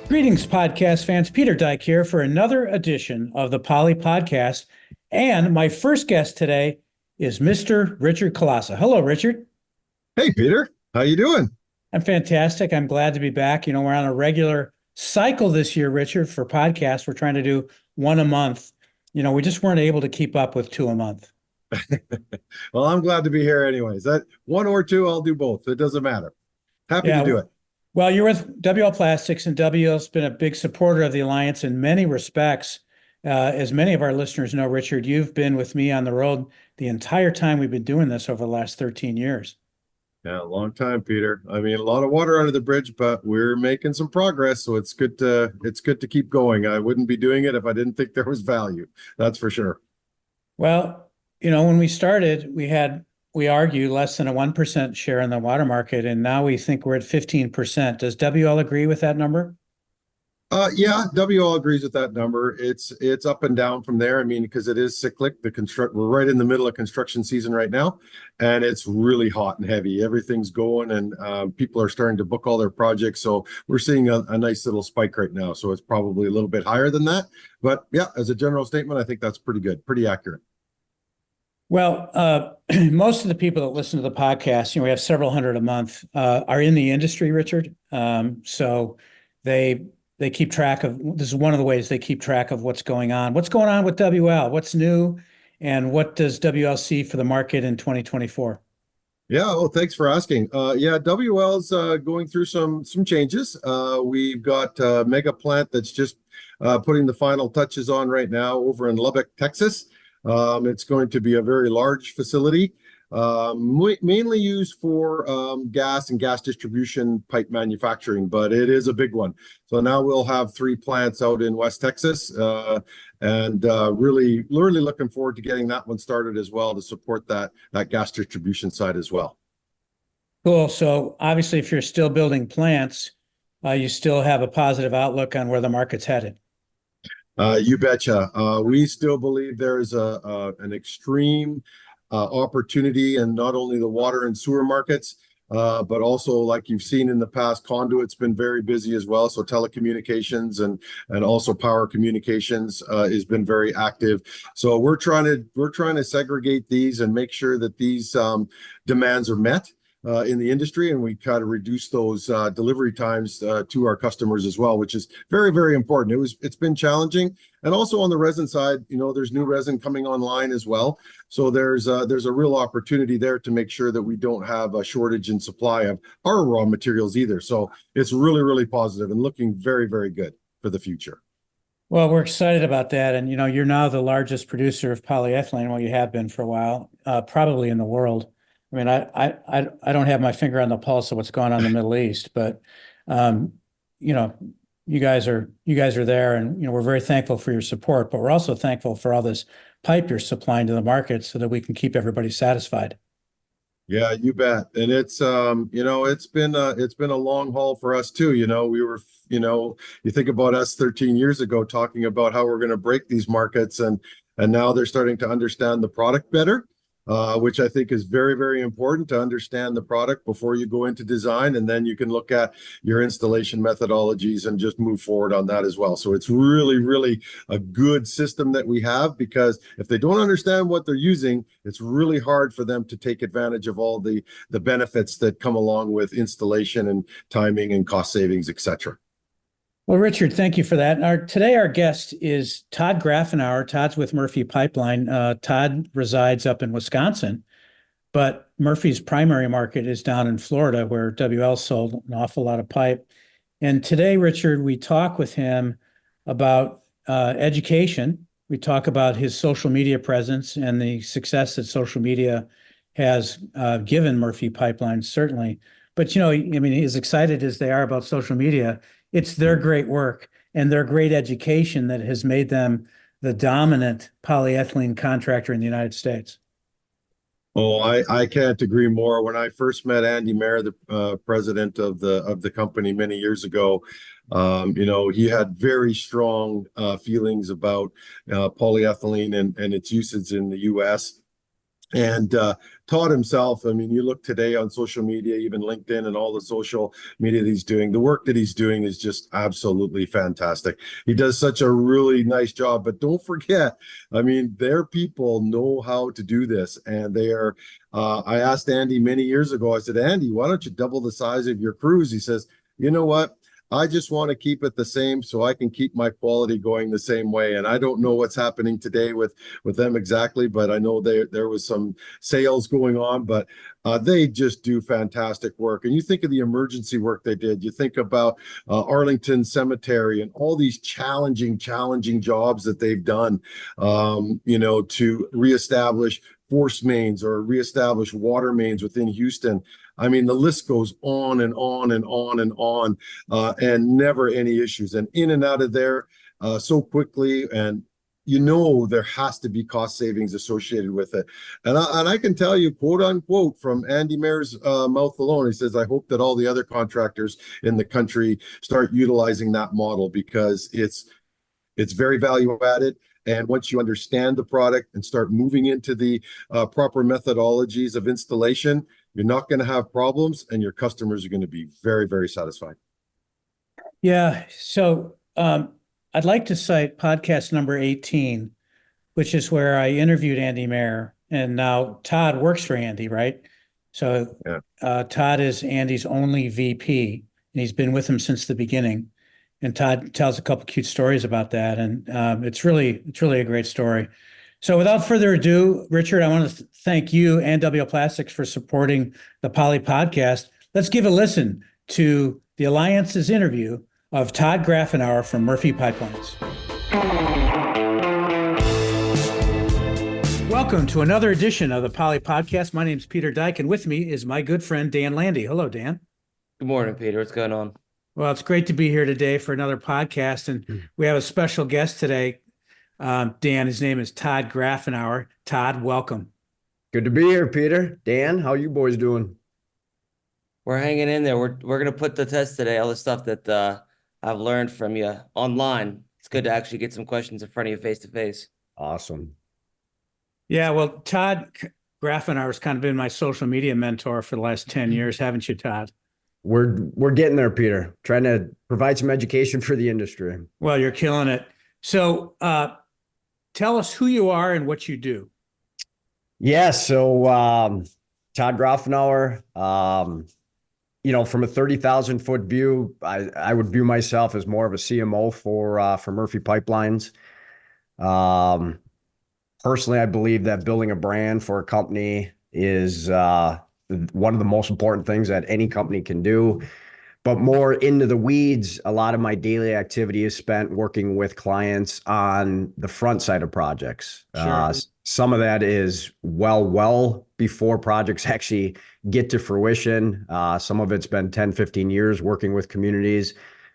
Greetings, podcast fans. Peter Dyke here for another edition of the Poly Podcast. And my first guest today is Mr. Richard Colassa. Hello, Richard. Hey, Peter. How you doing? I'm fantastic. I'm glad to be back. You know, we're on a regular cycle this year, Richard, for podcasts. We're trying to do one a month. You know, we just weren't able to keep up with two a month. Well, I'm glad to be here anyways. That one or two, I'll do both. It doesn't matter. Happy to Yeah. do it. Well, you're with WL Plastics, and WL's been a big supporter of the Alliance in many respects. As many of our listeners know, Richard, you've been with me on the road the entire time we've been doing this over the last 13 years. Yeah, a long time, Peter. I mean, a lot of water under the bridge, but we're making some progress, so it's good to keep going. I wouldn't be doing it if I didn't think there was value. That's for sure. Well, you know, when we started, we argue less than a 1% share in the water market, and now we think we're at 15%. Does WL agree with that number? Yeah, WL agrees with that number. It's up and down from there. I mean, because it is cyclic. We're right in the middle of construction season right now, and it's really hot and heavy. Everything's going, and people are starting to book all their projects. So we're seeing a nice little spike right now. So it's probably a little bit higher than that. But yeah, as a general statement, I think that's pretty good, pretty accurate. Well, most of the people that listen to the podcast, you know, we have several hundred a month, are in the industry, Richard. So they keep track of, this is one of the ways they keep track of what's going on. What's going on with WL? What's new? And what does WL see for the market in 2024? Yeah, well, thanks for asking. Yeah, WL's going through some changes. We've got a mega plant that's just putting the final touches on right now over in Lubbock, Texas. It's going to be a very large facility, mainly used for gas and gas distribution pipe manufacturing, but it is a big one. So now we'll have 3 plants out in West Texas, and really looking forward to getting that one started as well to support that gas distribution side as well. Cool. So obviously, if you're still building plants, you still have a positive outlook on where the market's headed. You betcha. We still believe there is an extreme opportunity in not only the water and sewer markets, but also, like you've seen in the past, conduit's been very busy as well. So telecommunications and also power communications has been very active. So we're trying to segregate these and make sure that these demands are met in the industry, and we try to reduce those delivery times to our customers as well, which is very, very important. It's been challenging, and also on the resin side, you know, there's new resin coming online as well. So there's a real opportunity there to make sure that we don't have a shortage in supply of our raw materials either. So it's really, really positive and looking very, very good for the future. Well, we're excited about that. And, you know, you're now the largest producer of polyethylene. Well, you have been for a while, probably in the world. I mean, I don't have my finger on the pulse of what's going on in the Middle East, but you know, you guys are there, and you know, we're very thankful for your support, but we're also thankful for all this pipe you're supplying to the market so that we can keep everybody satisfied. Yeah, you bet. And it's you know, it's been a long haul for us too. You know, we were, you know, you think about us 13 years ago talking about how we're going to break these markets, and now they're starting to understand the product better. Which I think is very, very important to understand the product before you go into design, and then you can look at your installation methodologies and just move forward on that as well. So it's really, really a good system that we have, because if they don't understand what they're using, it's really hard for them to take advantage of all the benefits that come along with installation and timing and cost savings, etc. Well, Richard, thank you for that. Today, our guest is Todd Grafenauer. Todd's with Murphy Pipeline. Todd resides up in Wisconsin, but Murphy's primary market is down in Florida, where WL sold an awful lot of pipe. And today, Richard, we talk with him about education. We talk about his social media presence and the success that social media has given Murphy Pipeline, certainly. But, you know, I mean, as excited as they are about social media, it's their great work and their great education that has made them the dominant polyethylene contractor in the United States. Oh, I can't agree more. When I first met Andy Mayer, the president of the company many years ago, you know, he had very strong feelings about polyethylene and its usage in the U.S. And Todd himself, I mean, you look today on social media, even LinkedIn and all the social media that he's doing, the work that he's doing is just absolutely fantastic. He does such a really nice job. But don't forget, I mean, their people know how to do this. And they are, I asked Andy many years ago, I said, Andy, why don't you double the size of your crews? He says, you know what? I just want to keep it the same so I can keep my quality going the same way. And I don't know what's happening today with them exactly, but I know there was some sales going on, but they just do fantastic work. And you think of the emergency work they did. You think about Arlington Cemetery and all these challenging jobs that they've done, to reestablish force mains or reestablish water mains within Houston. I mean, the list goes on and on and on and on, and never any issues. And in and out of there so quickly. And there has to be cost savings associated with it. And I can tell you, quote unquote, from Andy Mair's mouth alone, he says, I hope that all the other contractors in the country start utilizing that model because it's very value added. And once you understand the product and start moving into the proper methodologies of installation, you're not going to have problems and your customers are going to be very, very satisfied. Yeah. So I'd like to cite podcast number 18, which is where I interviewed Andy Mair. And now Todd works for Andy, right? So Todd is Andy's only VP, and he's been with him since the beginning. And Todd tells a couple cute stories about that. And it's really a great story. So without further ado, Richard, I want to thank you and WL Plastics for supporting the Poly Podcast. Let's give a listen to the Alliance's interview of Todd Grafenauer from Murphy Pipelines. Welcome to another edition of the Poly Podcast. My name is Peter Dyke, and with me is my good friend Dan Landy. Hello, Dan. Good morning, Peter. What's going on? Well, it's great to be here today for another podcast, and we have a special guest today. Dan, his name is Todd Grafenauer. Todd, welcome. Good to be here, Peter. Dan, how you boys doing? We're hanging in there. We're gonna put the test today. All the stuff that I've learned from you online. It's good to actually get some questions in front of you face to face. Awesome. Yeah, well, Todd Grafenauer has kind of been my social media mentor for the last 10 years, haven't you, Todd? We're getting there, Peter. Trying to provide some education for the industry. Well, you're killing it. So tell us who you are and what you do. Yeah, so Todd Grafenauer, from a 30,000 foot view, I would view myself as more of a CMO for Murphy Pipelines. Personally, I believe that building a brand for a company is one of the most important things that any company can do. But more into the weeds, a lot of my daily activity is spent working with clients on the front side of projects. Sure. Some of that is well before projects actually get to fruition. Some of it's been 10, 15 years working with communities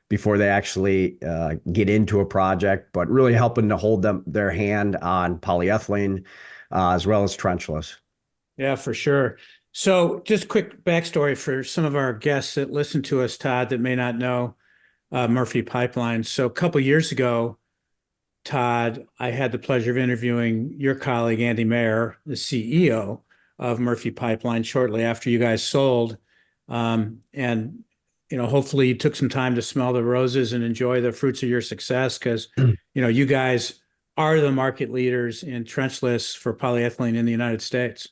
before they actually get into a project, but really helping to hold their hand on polyethylene as well as trenchless. Yeah, for sure. So just quick backstory for some of our guests that listen to us, Todd, that may not know Murphy Pipelines. So a couple of years ago, Todd, I had the pleasure of interviewing your colleague, Andy Mair, the CEO of Murphy Pipeline, shortly after you guys sold. Hopefully you took some time to smell the roses and enjoy the fruits of your success because, you guys are the market leaders in trenchless for polyethylene in the United States.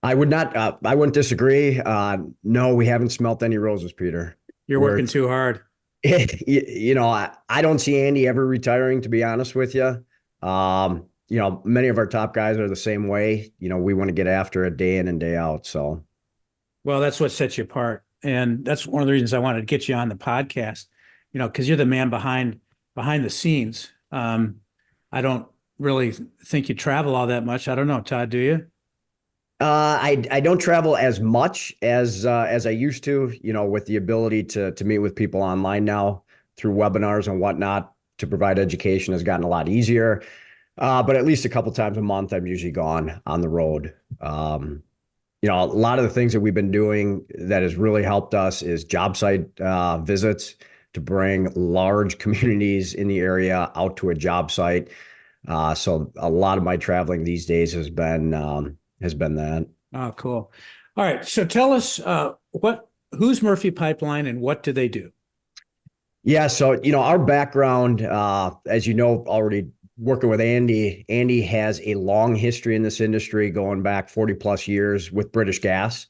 I wouldn't disagree. No, we haven't smelt any roses, Peter. You're working too hard. I don't see Andy ever retiring, to be honest with you. Many of our top guys are the same way. We want to get after it day in and day out. So, well, that's what sets you apart. And that's one of the reasons I wanted to get you on the podcast, because you're the man behind the scenes. I don't really think you travel all that much. I don't know, Todd, do you? I don't travel as much as I used to, with the ability to meet with people online now through webinars and whatnot to provide education has gotten a lot easier. But at least a couple times a month, I'm usually gone on the road. A lot of the things that we've been doing that has really helped us is job site visits to bring large communities in the area out to a job site. So a lot of my traveling these days has been that. Oh, cool. All right. So tell us who's Murphy Pipeline and what do they do? Yeah, so our background, as you know, already working with Andy. Andy has a long history in this industry, going back 40 plus years with British Gas.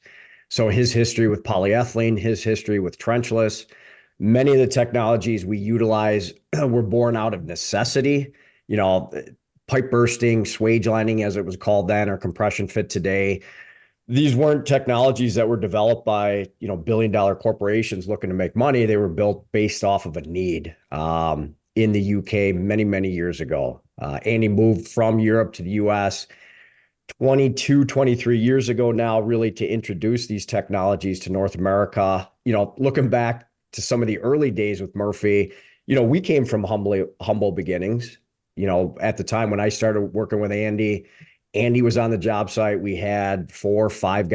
So his history with polyethylene, his history with trenchless, many of the technologies we utilize were born out of necessity. You know, pipe bursting, swage lining, as it was called then, or compression fit today. These weren't technologies that were developed by billion-dollar corporations looking to make money. They were built based off of a need in the UK many years ago. Andy moved from Europe to the US 22, 23 years ago now, really to introduce these technologies to North America. Looking back to some of the early days with Murphy, we came from humble beginnings. At the time when I started working with Andy was on the job site. We had 4 or 5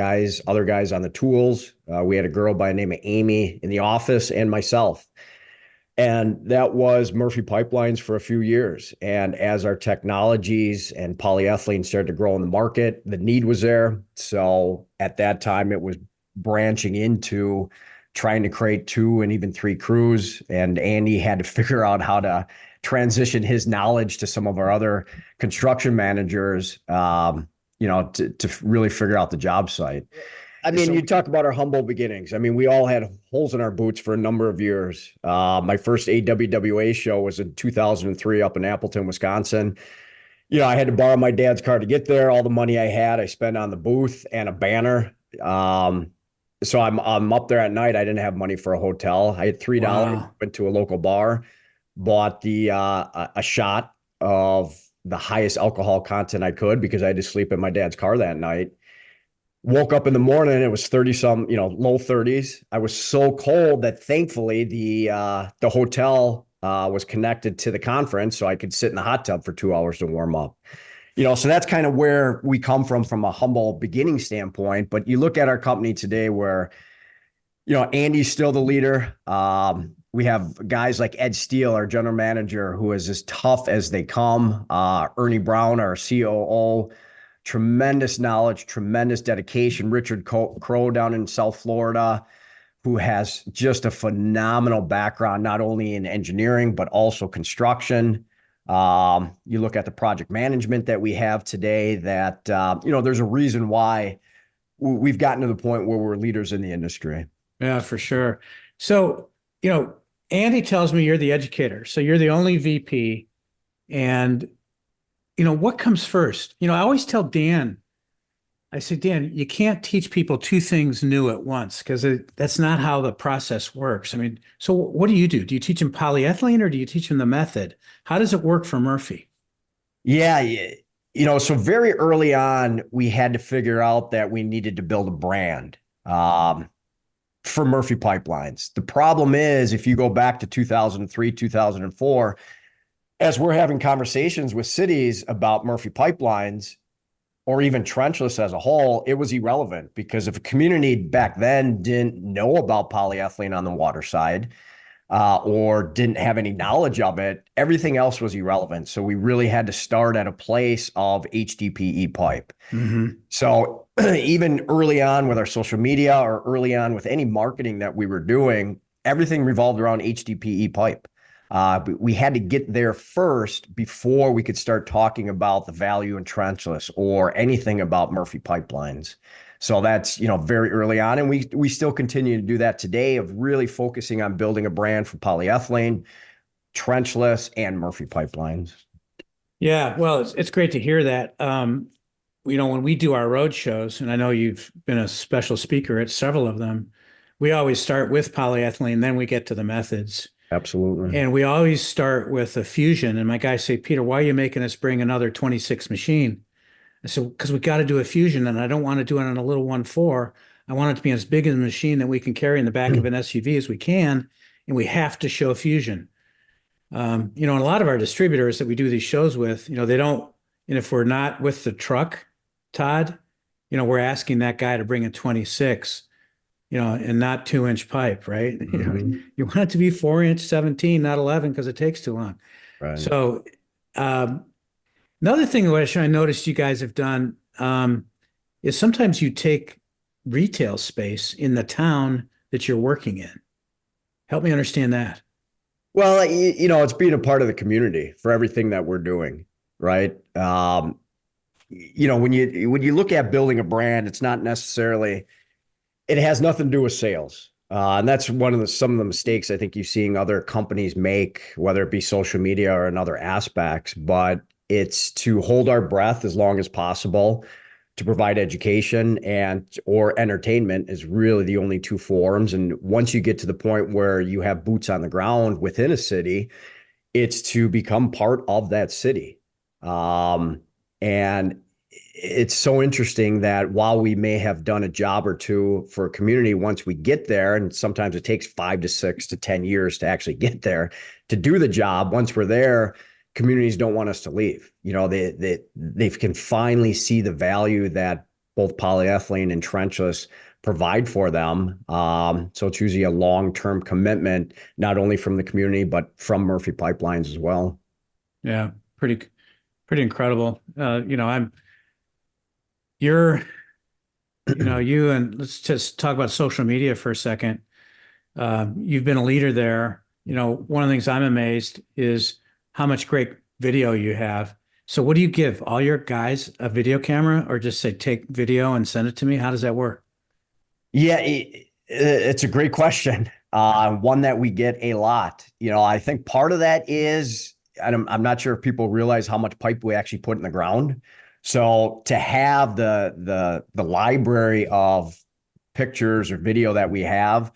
other guys on the tools. We had a girl by the name of Amy in the office and myself. And that was Murphy Pipelines for a few years. And as our technologies and polyethylene started to grow in the market, the need was there. So at that time, it was branching into trying to create 2 and even 3 crews. And Andy had to figure out how to transition his knowledge to some of our other construction managers, to really figure out the job site. I mean, you talk about our humble beginnings. I mean, we all had holes in our boots for a number of years. My first AWWA show was in 2003 up in Appleton, Wisconsin. I had to borrow my dad's car to get there. All the money I had, I spent on the booth and a banner. So I'm up there at night. I didn't have money for a hotel. I had $3, Wow. went to a local bar, bought a shot of the highest alcohol content I could because I had to sleep in my dad's car that night. Woke up in the morning, it was 30 some, low 30s. I was so cold that thankfully the hotel was connected to the conference, so I could sit in the hot tub for 2 hours to warm up. So that's kind of where we come from a humble beginning standpoint. But you look at our company today where, Andy's still the leader. We have guys like Ed Steele, our general manager, who is as tough as they come. Ernie Brown, our COO, tremendous knowledge, tremendous dedication. Richard Crow down in South Florida, who has just a phenomenal background, not only in engineering, but also construction. You look at the project management that we have today that, there's a reason why we've gotten to the point where we're leaders in the industry. Yeah, for sure. So, Andy tells me you're the educator. So you're the only VP. And, what comes first? I always tell Dan, I say, Dan, you can't teach people 2 things new at once because that's not how the process works. I mean, so what do you do? Do you teach them polyethylene or do you teach them the method? How does it work for Murphy? Yeah. So very early on, we had to figure out that we needed to build a brand for Murphy Pipelines. The problem is, if you go back to 2003, 2004, as we're having conversations with cities about Murphy Pipelines, or even trenchless as a whole, it was irrelevant because if a community back then didn't know about polyethylene on the water side, or didn't have any knowledge of it, everything else was irrelevant. So we really had to start at a place of HDPE pipe. Mm-hmm. So even early on with our social media or early on with any marketing that we were doing, everything revolved around HDPE pipe. We had to get there first before we could start talking about the value in trenchless or anything about Murphy Pipelines. So that's, very early on. And we still continue to do that today of really focusing on building a brand for polyethylene, trenchless, and Murphy Pipelines. Yeah, well, it's great to hear that. When we do our road shows, and I know you've been a special speaker at several of them, we always start with polyethylene, then we get to the methods. Absolutely. And we always start with a fusion. And my guys say, Peter, why are you making us bring another 26 machine? I said, because we got to do a fusion, and I don't want to do it on a little 1.4. I want it to be as big a machine that we can carry in the back of an SUV as we can, and we have to show fusion. And a lot of our distributors that we do these shows with, they don't, and if we're not with the truck, Todd, we're asking that guy to bring a 26, and not 2-inch pipe, right? Mm-hmm. You want it to be 4-inch 17, not 11, because it takes too long. Right. So, Another thing which I noticed you guys have done is sometimes you take retail space in the town that you're working in. Help me understand that. Well, it's being a part of the community for everything that we're doing, right? When you look at building a brand, it's not necessarily, it has nothing to do with sales. And that's some of the mistakes I think you're seeing other companies make, whether it be social media or in other aspects, but it's to hold our breath as long as possible, to provide education and or entertainment is really the only two forms. And once you get to the point where you have boots on the ground within a city, it's to become part of that city. And it's so interesting that while we may have done a job or two for a community, once we get there, and sometimes it takes 5 to 6 to 10 years to actually get there to do the job, once we're there, communities don't want us to leave. They can finally see the value that both polyethylene and trenchless provide for them. So it's usually a long-term commitment, not only from the community, but from Murphy Pipelines as well. Yeah, pretty incredible. You're, you and let's just talk about social media for a second. You've been a leader there. One of the things I'm amazed is how much great video you have. So what do you give all your guys a video camera or just say, take video and send it to me? How does that work? Yeah, it's a great question. One that we get a lot. I think part of that is, I'm not sure if people realize how much pipe we actually put in the ground. So to have the library of pictures or video that we have,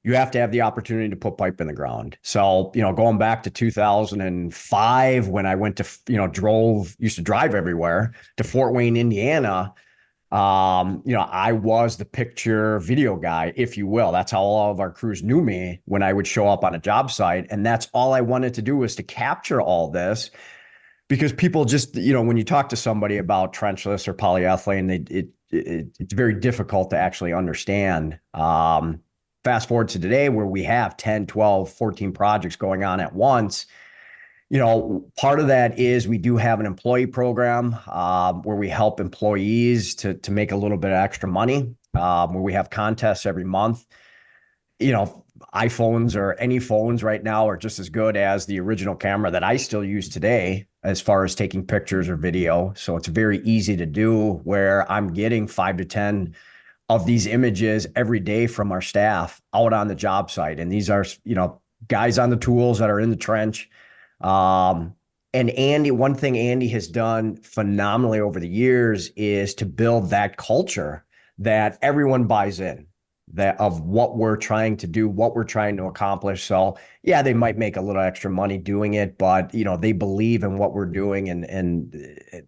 you have to have the opportunity to put pipe in the ground. So, going back to 2005, when I went to, used to drive everywhere to Fort Wayne, Indiana, I was the picture video guy, if you will. That's how all of our crews knew me when I would show up on a job site. And that's all I wanted to do was to capture all this, because people just, when you talk to somebody about trenchless or polyethylene, it's very difficult to actually understand. Fast forward to today where we have 10, 12, 14 projects going on at once. Part of that is we do have an employee program where we help employees to make a little bit of extra money, where we have contests every month. iPhones or any phones right now are just as good as the original camera that I still use today as far as taking pictures or video. So it's very easy to do, where I'm getting 5 to 10 of these images every day from our staff out on the job site. And these are, guys on the tools that are in the trench. And Andy, one thing Andy has done phenomenally over the years is to build that culture that everyone buys in, that of what we're trying to do, what we're trying to accomplish. So yeah, they might make a little extra money doing it, but they believe in what we're doing, and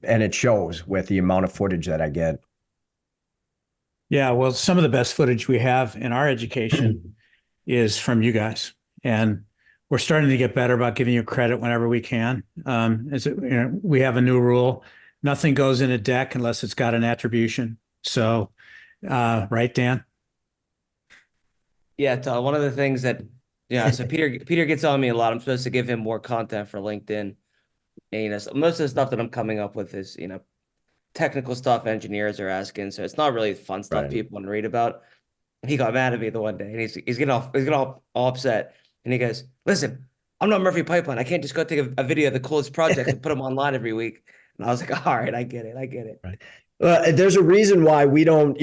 it shows with the amount of footage that I get. Yeah, well, some of the best footage we have in our education is from you guys, and we're starting to get better about giving you credit whenever we can. We have a new rule: nothing goes in a deck unless it's got an attribution. So, right, Dan? Yeah, Todd, one of the things that, so Peter gets on me a lot. I'm supposed to give him more content for LinkedIn. And, so most of the stuff that I'm coming up with is, technical stuff engineers are asking. So it's not really fun stuff people want to read about. He got mad at me the one day, and he's getting all upset. And he goes, "Listen, I'm not Murphy Pipeline. I can't just go take a video of the coolest projects and put them online every week." And I was like, "All right, I get it. Right. There's a reason why we don't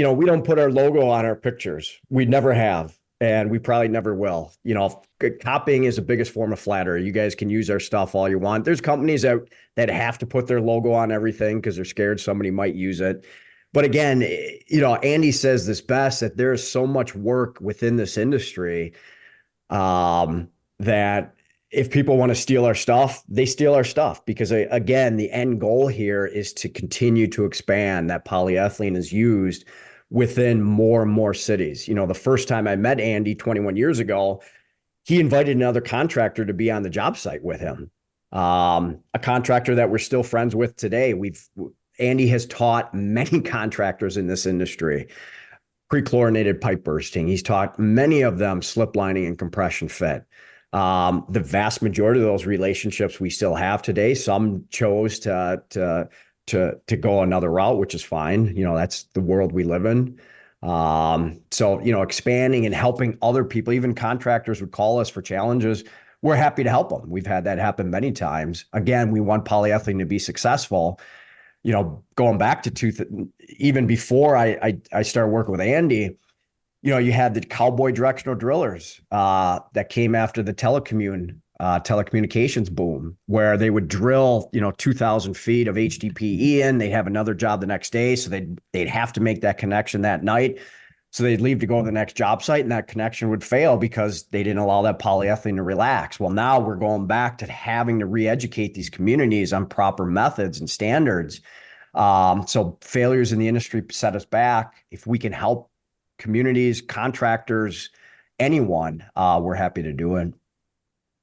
put our logo on our pictures. We never have, and we probably never will. Copying is the biggest form of flattery. You guys can use our stuff all you want. There's companies that have to put their logo on everything because they're scared somebody might use it. But again, Andy says this best, that there is so much work within this industry that if people want to steal our stuff, they steal our stuff, because again, the end goal here is to continue to expand that polyethylene is used within more and more cities. The first time I met Andy 21 years ago, he invited another contractor to be on the job site with him. A contractor that we're still friends with today. Andy has taught many contractors in this industry pre-chlorinated pipe bursting. He's taught many of them slip lining and compression fit. The vast majority of those relationships we still have today. Some chose to go another route, which is fine. That's the world we live in. So, expanding and helping other people, even contractors would call us for challenges. We're happy to help them. We've had that happen many times. Again, we want polyethylene to be successful. Going back to even before I started working with Andy, you had the cowboy directional drillers that came after the telecommunications boom, where they would drill, 2,000 feet of HDPE in. They'd have another job the next day, so they'd have to make that connection that night. So they'd leave to go to the next job site, and that connection would fail because they didn't allow that polyethylene to relax. Well, now we're going back to having to re-educate these communities on proper methods and standards. So failures in the industry set us back. If we can help communities, contractors, anyone, we're happy to do it.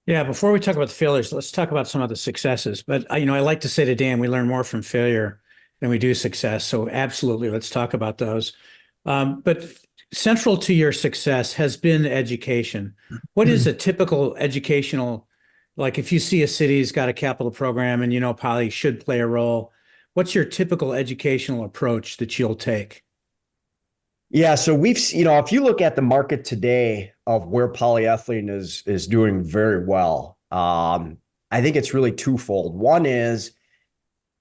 Yeah, before we talk about the failures, let's talk about some of the successes. But I like to say to Dan, we learn more from failure than we do success. So absolutely, let's talk about those. But central to your success has been education. What is a typical educational, like if you see a city's got a capital program and poly should play a role, what's your typical educational approach that you'll take? Yeah, so if you look at the market today of where polyethylene is doing very well, I think it's really twofold. One is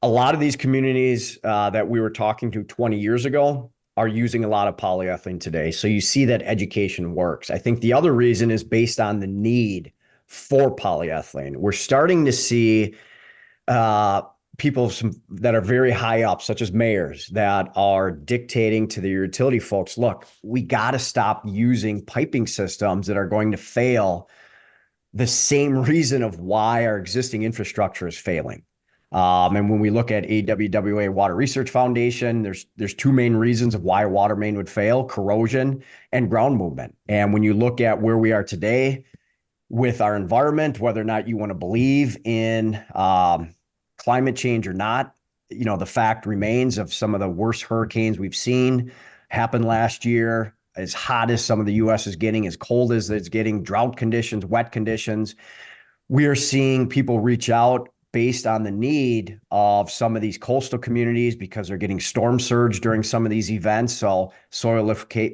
a lot of these communities that we were talking to 20 years ago are using a lot of polyethylene today. So you see that education works. I think the other reason is based on the need for polyethylene. We're starting to see people that are very high up, such as mayors, that are dictating to the utility folks, look, we got to stop using piping systems that are going to fail the same reason of why our existing infrastructure is failing. And when we look at AWWA Water Research Foundation, there's two main reasons of why a water main would fail: corrosion and ground movement. And when you look at where we are today with our environment, whether or not you want to believe in climate change or not, the fact remains of some of the worst hurricanes we've seen happen last year, as hot as some of the U.S. is getting, as cold as it's getting, drought conditions, wet conditions. We are seeing people reach out based on the need of some of these coastal communities because they're getting storm surge during some of these events. So soil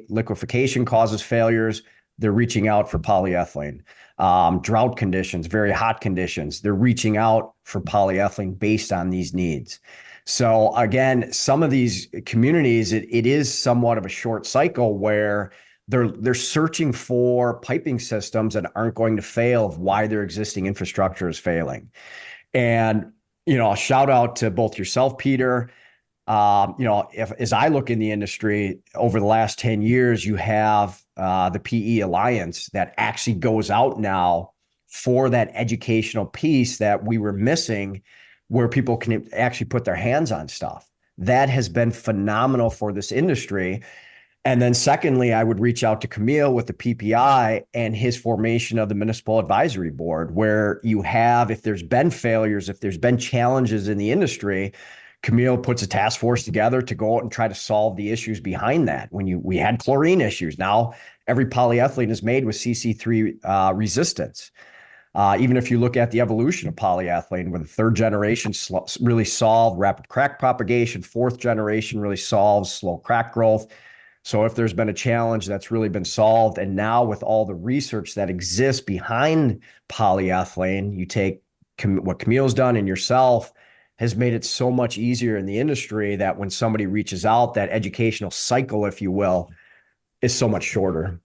liquefaction causes failures. They're reaching out for polyethylene. Drought conditions, very hot conditions, they're reaching out for polyethylene based on these needs. So again, some of these communities, it is somewhat of a short cycle where they're searching for piping systems that aren't going to fail of why their existing infrastructure is failing. And, a shout out to both yourself, Peter. As I look in the industry over the last 10 years, you have the PE Alliance that actually goes out now for that educational piece that we were missing, where people can actually put their hands on stuff. That has been phenomenal for this industry. And then secondly, I would reach out to Camille with the PPI and his formation of the Municipal Advisory Board, where you have, if there's been failures, if there's been challenges in the industry, Camille puts a task force together to go out and try to solve the issues behind that. We had chlorine issues. Now every polyethylene is made with CC3 resistance. Even if you look at the evolution of polyethylene, where the third generation really solved rapid crack propagation, fourth generation really solves slow crack growth. So if there's been a challenge, that's really been solved. And now with all the research that exists behind polyethylene, you take what Camille's done and yourself has made it so much easier in the industry that when somebody reaches out, that educational cycle, if you will, is so much shorter.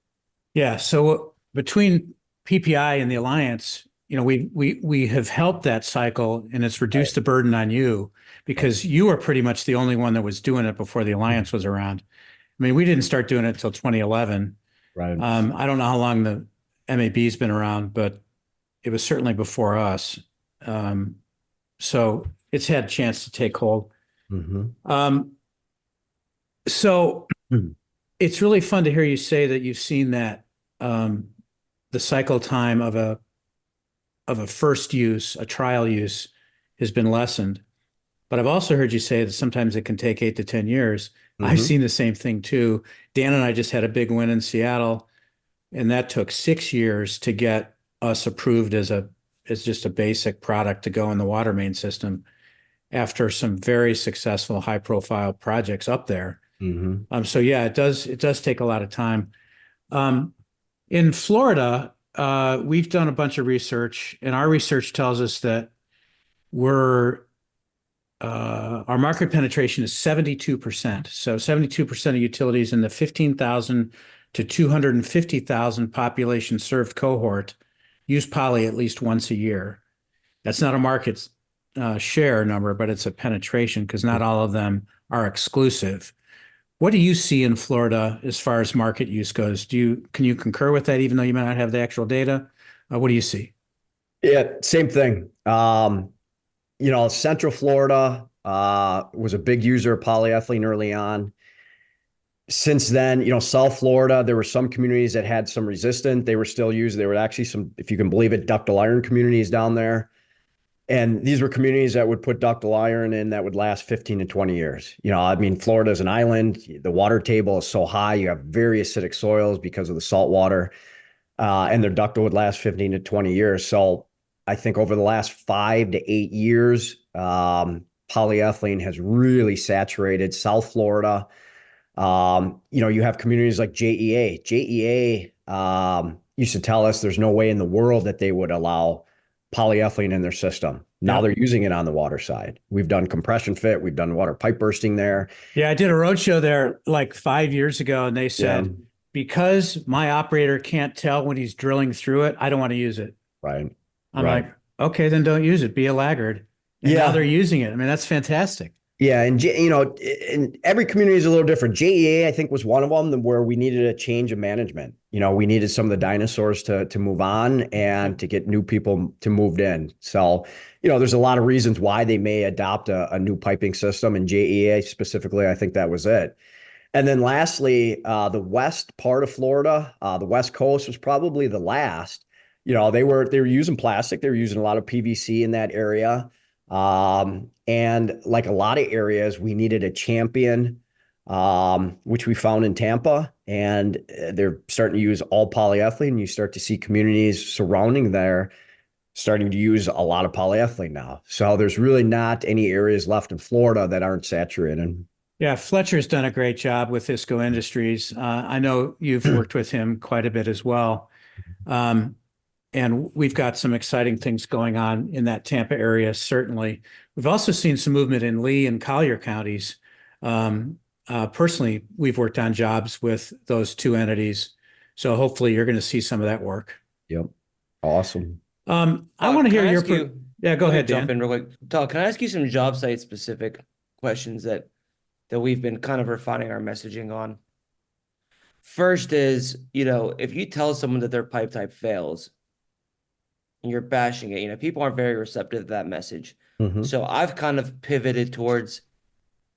Yeah. So between PPI and the Alliance, we have helped that cycle, and it's reduced the burden on you because you are pretty much the only one that was doing it before the Alliance was around. I mean, we didn't start doing it until 2011. Right. I don't know how long the MAB's been around, but it was certainly before us. So it's had a chance to take hold. Mm-hmm. So it's really fun to hear you say that you've seen that the cycle time of a first use, a trial use, has been lessened. But I've also heard you say that sometimes it can take 8 to 10 years. Mm-hmm. I've seen the same thing too. Dan and I just had a big win in Seattle, and that took 6 years to get us approved as just a basic product to go in the water main system after some very successful high profile projects up there. So yeah, it does take a lot of time. In Florida, we've done a bunch of research, and our research tells us that our market penetration is 72%. So 72% of utilities in the 15,000 to 250,000 population served cohort use poly at least once a year. That's not a market share number, but it's a penetration because not all of them are exclusive. What do you see in Florida as far as market use goes? Can you concur with that, even though you may not have the actual data? What do you see? Yeah, same thing. Central Florida was a big user of polyethylene early on. Since then, South Florida, there were some communities that had some resistance. They were still used. There were actually some, if you can believe it, ductile iron communities down there. And these were communities that would put ductile iron in that would last 15 to 20 years. Florida is an island. The water table is so high. You have very acidic soils because of the salt water. And their ductile would last 15 to 20 years. So I think over the last 5 to 8 years, polyethylene has really saturated South Florida. You have communities like JEA. JEA used to tell us there's no way in the world that they would allow polyethylene in their system. Now they're using it on the water side. We've done compression fit. We've done water pipe bursting there. Yeah, I did a roadshow there like 5 years ago, and they said, because my operator can't tell when he's drilling through it, I don't want to use it. Right. I'm like, okay, then don't use it. Be a laggard. And now they're using it. I mean, that's fantastic. Yeah, and and every community is a little different. JEA, I think, was one of them where we needed a change of management. We needed some of the dinosaurs to move on and to get new people to move in. So, there's a lot of reasons why they may adopt a new piping system. And JEA specifically, I think that was it. And then lastly, the west part of Florida, the West Coast was probably the last. They were using plastic. They were using a lot of PVC in that area. And like a lot of areas, we needed a champion, which we found in Tampa, and they're starting to use all polyethylene. You start to see communities surrounding there starting to use a lot of polyethylene now. So there's really not any areas left in Florida that aren't saturated. Yeah, Fletcher's done a great job with Isco Industries. I know you've worked with him quite a bit as well. And we've got some exciting things going on in that Tampa area, certainly. We've also seen some movement in Lee and Collier counties. Personally, we've worked on jobs with those two entities. So hopefully you're going to see some of that work. Yep. Awesome. I want to hear your... Yeah, go ahead, Dan. Jump in real quick. Todd, can I ask you some job site specific questions that we've been kind of refining our messaging on? First is, if you tell someone that their pipe type fails, and you're bashing it, people aren't very receptive to that message. So I've kind of pivoted towards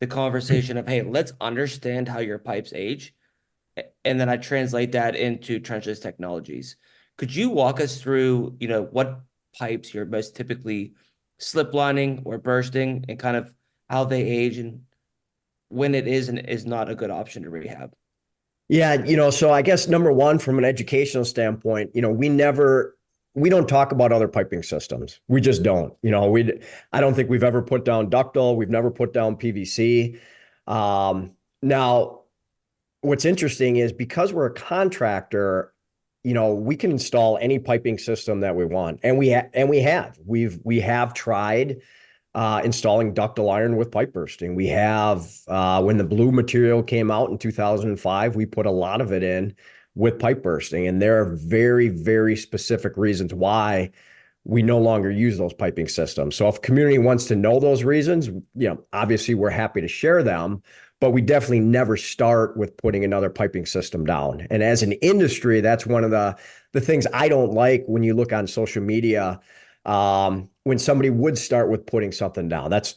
the conversation of, hey, let's understand how your pipes age. And then I translate that into trenchless technologies. Could you walk us through, what pipes you're most typically slip lining or bursting and kind of how they age and when it is and is not a good option to rehab? Yeah, so I guess number one, from an educational standpoint, we don't talk about other piping systems. We just don't. I don't think we've ever put down ductile. We've never put down PVC. Now, what's interesting is because we're a contractor, we can install any piping system that we want, and we have. We have tried installing ductile iron with pipe bursting. We have when the blue material came out in 2005, we put a lot of it in with pipe bursting. And there are very, very specific reasons why we no longer use those piping systems. So if community wants to know those reasons, obviously we're happy to share them, but we definitely never start with putting another piping system down. And as an industry, that's one of the things I don't like when you look on social media, when somebody would start with putting something down. That's,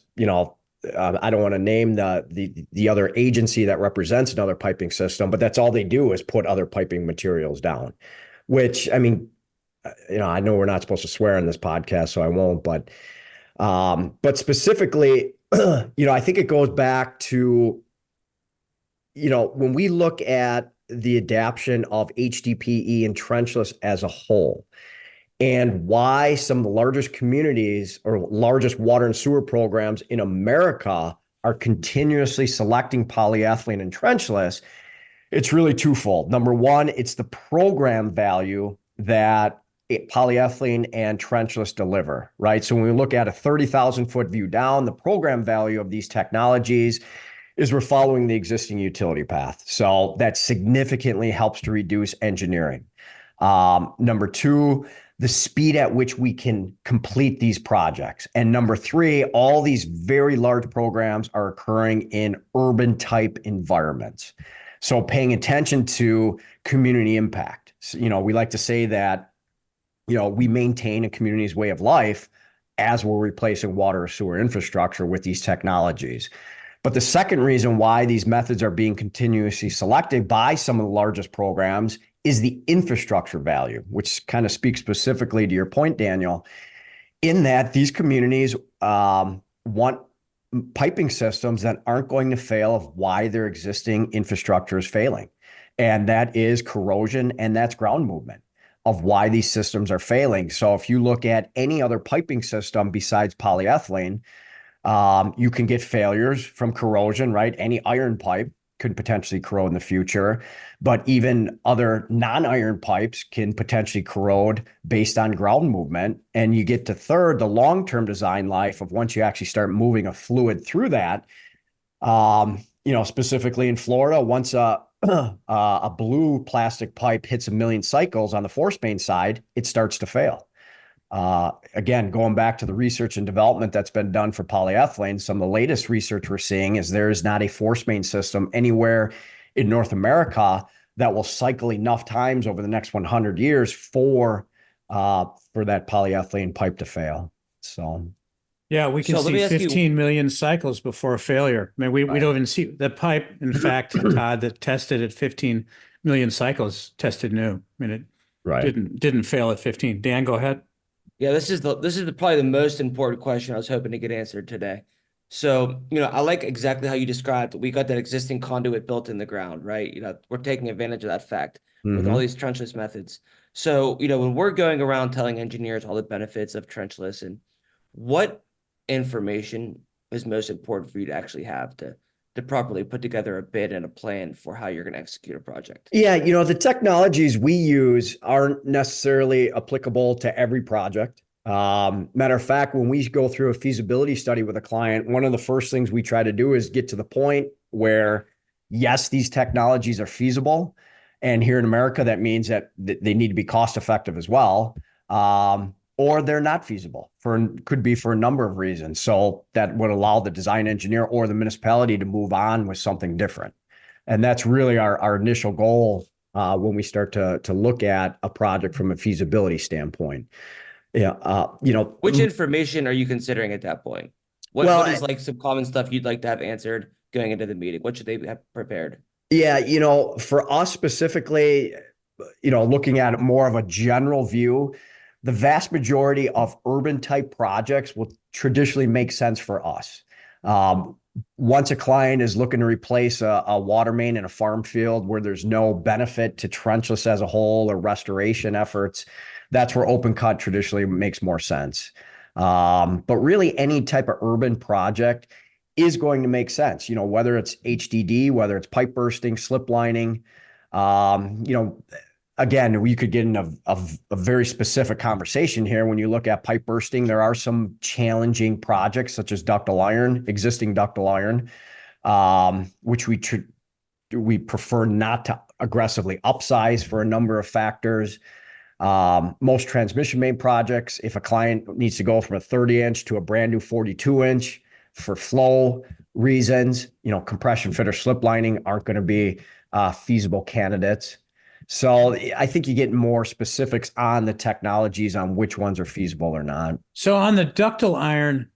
I don't want to name the other agency that represents another piping system, but that's all they do is put other piping materials down, which, I know we're not supposed to swear on this podcast, so I won't, but specifically, I think it goes back to, when we look at the adoption of HDPE and trenchless as a whole, and why some of the largest communities or largest water and sewer programs in America are continuously selecting polyethylene and trenchless, it's really twofold. Number one, it's the program value that polyethylene and trenchless deliver, right? So when we look at a 30,000-foot view down, the program value of these technologies is we're following the existing utility path. So that significantly helps to reduce engineering. Number two, the speed at which we can complete these projects. And number three, all these very large programs are occurring in urban type environments. So paying attention to community impact. So, we like to say that, we maintain a community's way of life as we're replacing water or sewer infrastructure with these technologies. But the second reason why these methods are being continuously selected by some of the largest programs is the infrastructure value, which kind of speaks specifically to your point, Daniel, in that these communities want piping systems that aren't going to fail of why their existing infrastructure is failing. And that is corrosion and that's ground movement of why these systems are failing. So if you look at any other piping system besides polyethylene, you can get failures from corrosion, right? Any iron pipe could potentially corrode in the future, but even other non-iron pipes can potentially corrode based on ground movement. And you get to third, the long-term design life of once you actually start moving a fluid through that, specifically in Florida, once a blue plastic pipe hits 1 million cycles on the force main side, it starts to fail. Again, going back to the research and development that's been done for polyethylene, some of the latest research we're seeing is there is not a force main system anywhere in North America that will cycle enough times over the next 100 years for that polyethylene pipe to fail. So, yeah, we can So let me see ask you- 15 million cycles before failure. I mean, we don't even see the pipe. In fact, Todd, that tested at 15 million cycles tested new. I mean, it didn't fail at 15. Dan, go ahead. Yeah, this is probably the most important question I was hoping to get answered today. So, I like exactly how you described. We got that existing conduit built in the ground, right? We're taking advantage of that fact with all these trenchless methods. So, when we're going around telling engineers all the benefits of trenchless, and what information is most important for you to actually have to properly put together a bid and a plan for how you're going to execute a project? Yeah, the technologies we use aren't necessarily applicable to every project. Matter of fact, when we go through a feasibility study with a client, one of the first things we try to do is get to the point where, yes, these technologies are feasible. And here in America, that means that they need to be cost effective as well. Or they're not feasible could be for a number of reasons. So that would allow the design engineer or the municipality to move on with something different. And that's really our initial goal when we start to look at a project from a feasibility standpoint. Yeah, Which information are you considering at that point? What is like some common stuff you'd like to have answered going into the meeting? What should they have prepared? Yeah, for us specifically, looking at more of a general view, the vast majority of urban type projects will traditionally make sense for us. Once a client is looking to replace a water main in a farm field where there's no benefit to trenchless as a whole or restoration efforts, that's where open cut traditionally makes more sense. But really any type of urban project is going to make sense, whether it's HDD, whether it's pipe bursting, slip lining, again, we could get in a very specific conversation here. When you look at pipe bursting, there are some challenging projects such as existing ductile iron, which we prefer not to aggressively upsize for a number of factors. Most transmission main projects, if a client needs to go from a 30-inch to a brand new 42-inch for flow reasons, compression fit or slip lining aren't going to be feasible candidates. So I think you get more specifics on the technologies on which ones are feasible or not. So on the ductile iron,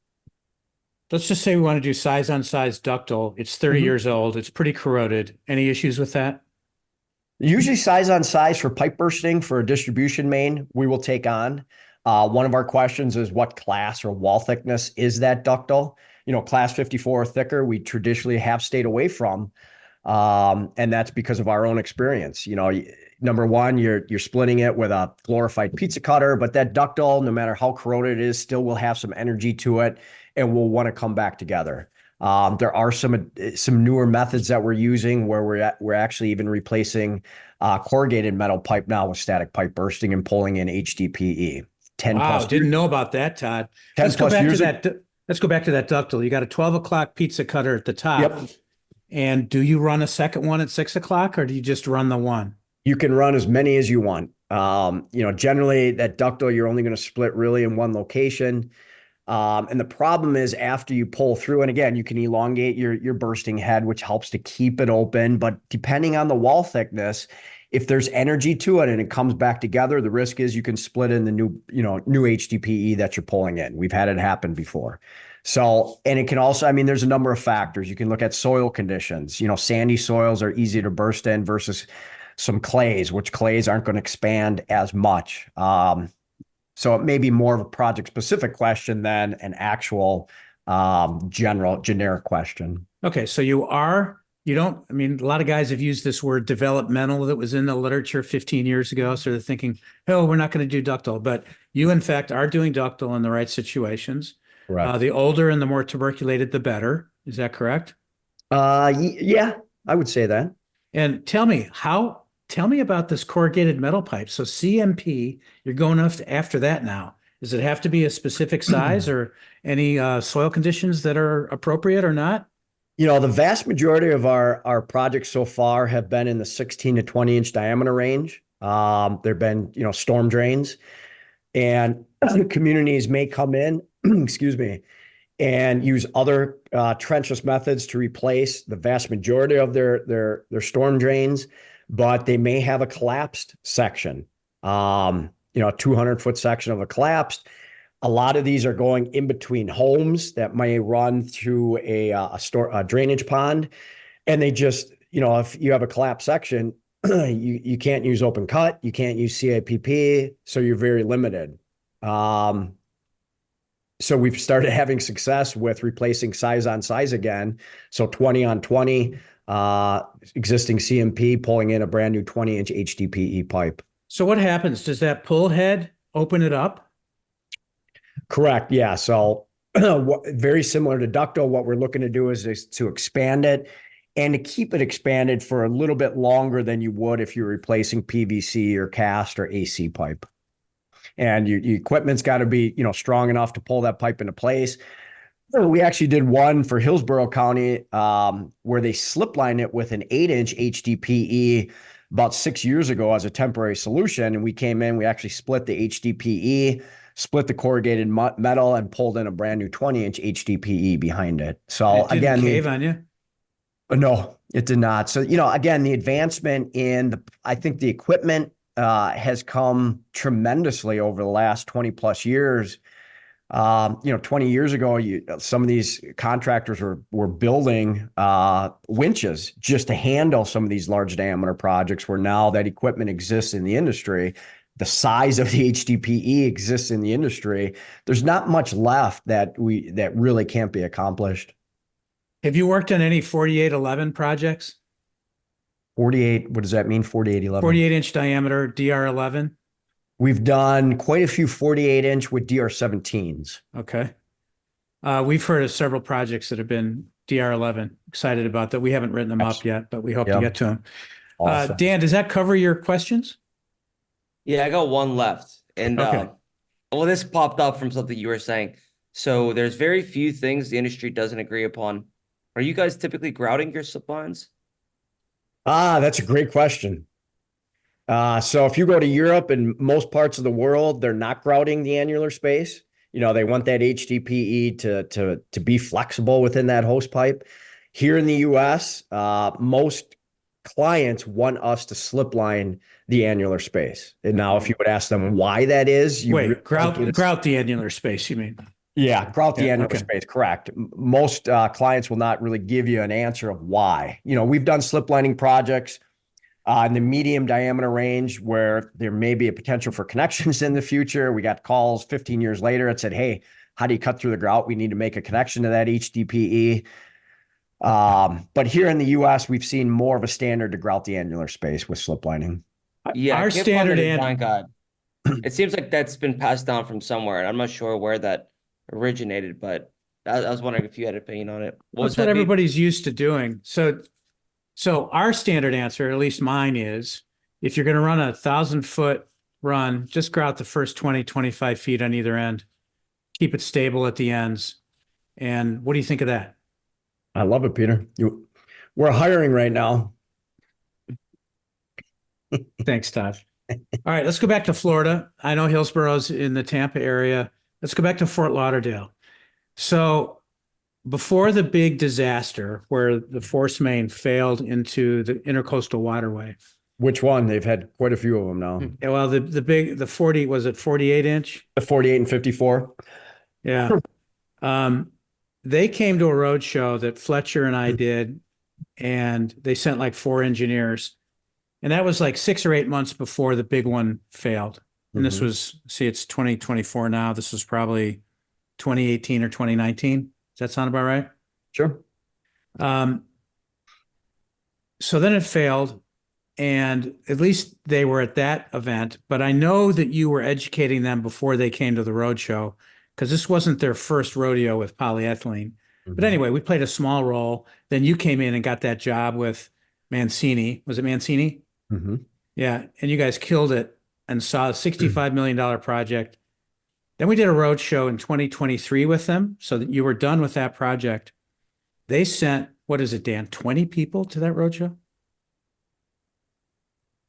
let's just say we want to do size on size ductile. It's 30 years old. It's pretty corroded. Any issues with that? Usually size on size for pipe bursting for a distribution main, we will take on. One of our questions is what class or wall thickness is that ductile? Class 54 or thicker, we traditionally have stayed away from. And that's because of our own experience. number one, you're splitting it with a glorified pizza cutter, but that ductile, no matter how corroded it is, still will have some energy to it and will want to come back together. There are some newer methods that we're using where we're actually even replacing corrugated metal pipe now with static pipe bursting and pulling in HDPE. 10 Wow, plus didn't years, know about that, Todd. 10 Let's go plus back to years that. Let's go back to that ductile. You got a 12 o'clock pizza cutter at the top. Yep. And do you run a second one at 6 o'clock or do you just run the one? You can run as many as you want. Generally that ductile, you're only going to split really in one location. And the problem is after you pull through, and again, you can elongate your bursting head, which helps to keep it open. But depending on the wall thickness, if there's energy to it and it comes back together, the risk is you can split in the new HDPE that you're pulling in. We've had it happen before. So, and it can also, there's a number of factors. You can look at soil conditions. Sandy soils are easy to burst in versus some clays, which clays aren't going to expand as much. So it may be more of a project specific question than an actual generic question. Okay, so a lot of guys have used this word developmental that was in the literature 15 years ago. So they're thinking, oh, we're not going to do ductile. But you, in fact, are doing ductile in the right situations. Correct. The older and the more tuberculated, the better. Is that correct? Yeah, I would say that. And tell me about this corrugated metal pipe. So CMP, you're going after that now. Does it have to be a specific size or any soil conditions that are appropriate or not? The vast majority of our projects so far have been in the 16 to 20 inch diameter range. There've been, storm drains, and communities may come in, excuse me, and use other trenchless methods to replace the vast majority of their storm drains, but they may have a collapsed section, a 200-foot section of a collapsed. A lot of these are going in between homes that may run through a drainage pond. And they just, if you have a collapsed section, you can't use open cut, you can't use CIPP, so you're very limited. So we've started having success with replacing size on size again. So 20 on 20, existing CMP, pulling in a brand new 20-inch HDPE pipe. So what happens? Does that pull head open it up? Correct. Yeah. So very similar to ductile, what we're looking to do is to expand it and to keep it expanded for a little bit longer than you would if you're replacing PVC or cast or AC pipe. And your equipment's got to be, strong enough to pull that pipe into place. We actually did one for Hillsborough County where they slip line it with an 8-inch HDPE about 6 years ago as a temporary solution. And we came in, we actually split the HDPE, split the corrugated metal, and pulled in a brand new 20-inch HDPE behind it. So It didn't cave on you? No, it did not. So, again, the advancement in I think the equipment has come tremendously over the last 20 plus years. 20 years ago, some of these contractors were building winches just to handle some of these large diameter projects, where now that equipment exists in the industry. The size of the HDPE exists in the industry. There's not much left that really can't be accomplished. Have you worked on any 4811 projects? 48, what does that mean? 4811? 48-inch diameter DR11? We've done quite a few 48-inch with DR17s. Okay. We've heard of several projects that have been DR11. Excited about that. We haven't written them up yet, but we hope to get to them. Awesome. Dan, does that cover your questions? Yeah, I got one left. And Okay. This popped up from something you were saying. So there's very few things the industry doesn't agree upon. Are you guys typically grouting your slip lines? That's a great question. So if you go to Europe and most parts of the world, they're not grouting the annular space. They want that HDPE to be flexible within that hose pipe. Here in the US, most clients want us to slip line the annular space. And now if you would ask them why that is, grout the annular space, you mean? Yeah, grout the annular okay. space, correct. Most clients will not really give you an answer of why. We've done slip lining projects in the medium diameter range where there may be a potential for connections in the future. We got calls 15 years later that said, hey, how do you cut through the grout? We need to make a connection to that HDPE. But here in the US, we've seen more of a standard to grout the annular space with slip lining. Yeah, I Our can't find the standard design guide. It seems like that's been passed down from somewhere, and I'm not sure where that originated, but I was wondering if you had an opinion on it. What was that's what that, Pete? everybody's used to doing. So our standard answer, at least mine is, if you're going to run a 1,000-foot run, just grout the first 20, 25 feet on either end. Keep it stable at the ends. And what do you think of that? I love it, Peter. We're hiring right now. Thanks, Todd. All right, let's go back to Florida. I know Hillsboro's in the Tampa area. Let's go back to Fort Lauderdale. So before the big disaster where the force main failed into the intercoastal waterway, Which one? They've had quite a few of them now. well, the 40, was it 48 inch? The 48 and 54. Yeah. They came to a road show that Fletcher and I did, and they sent like 4 engineers. And that was like 6 or 8 months before the big one failed. And this was, see, it's 2024 now. This was probably 2018 or 2019. Does that sound about right? Sure. So then it failed, and at least they were at that event. But I know that you were educating them before they came to the road show, because this wasn't their first rodeo with polyethylene. But anyway, we played a small role. Then you came in and got that job with Mancini. Was it Mancini? Yeah. And you guys killed it and saw a $65 million project. Then we did a road show in 2023 with them, so that you were done with that project. They sent, what is it, Dan, 20 people to that road show?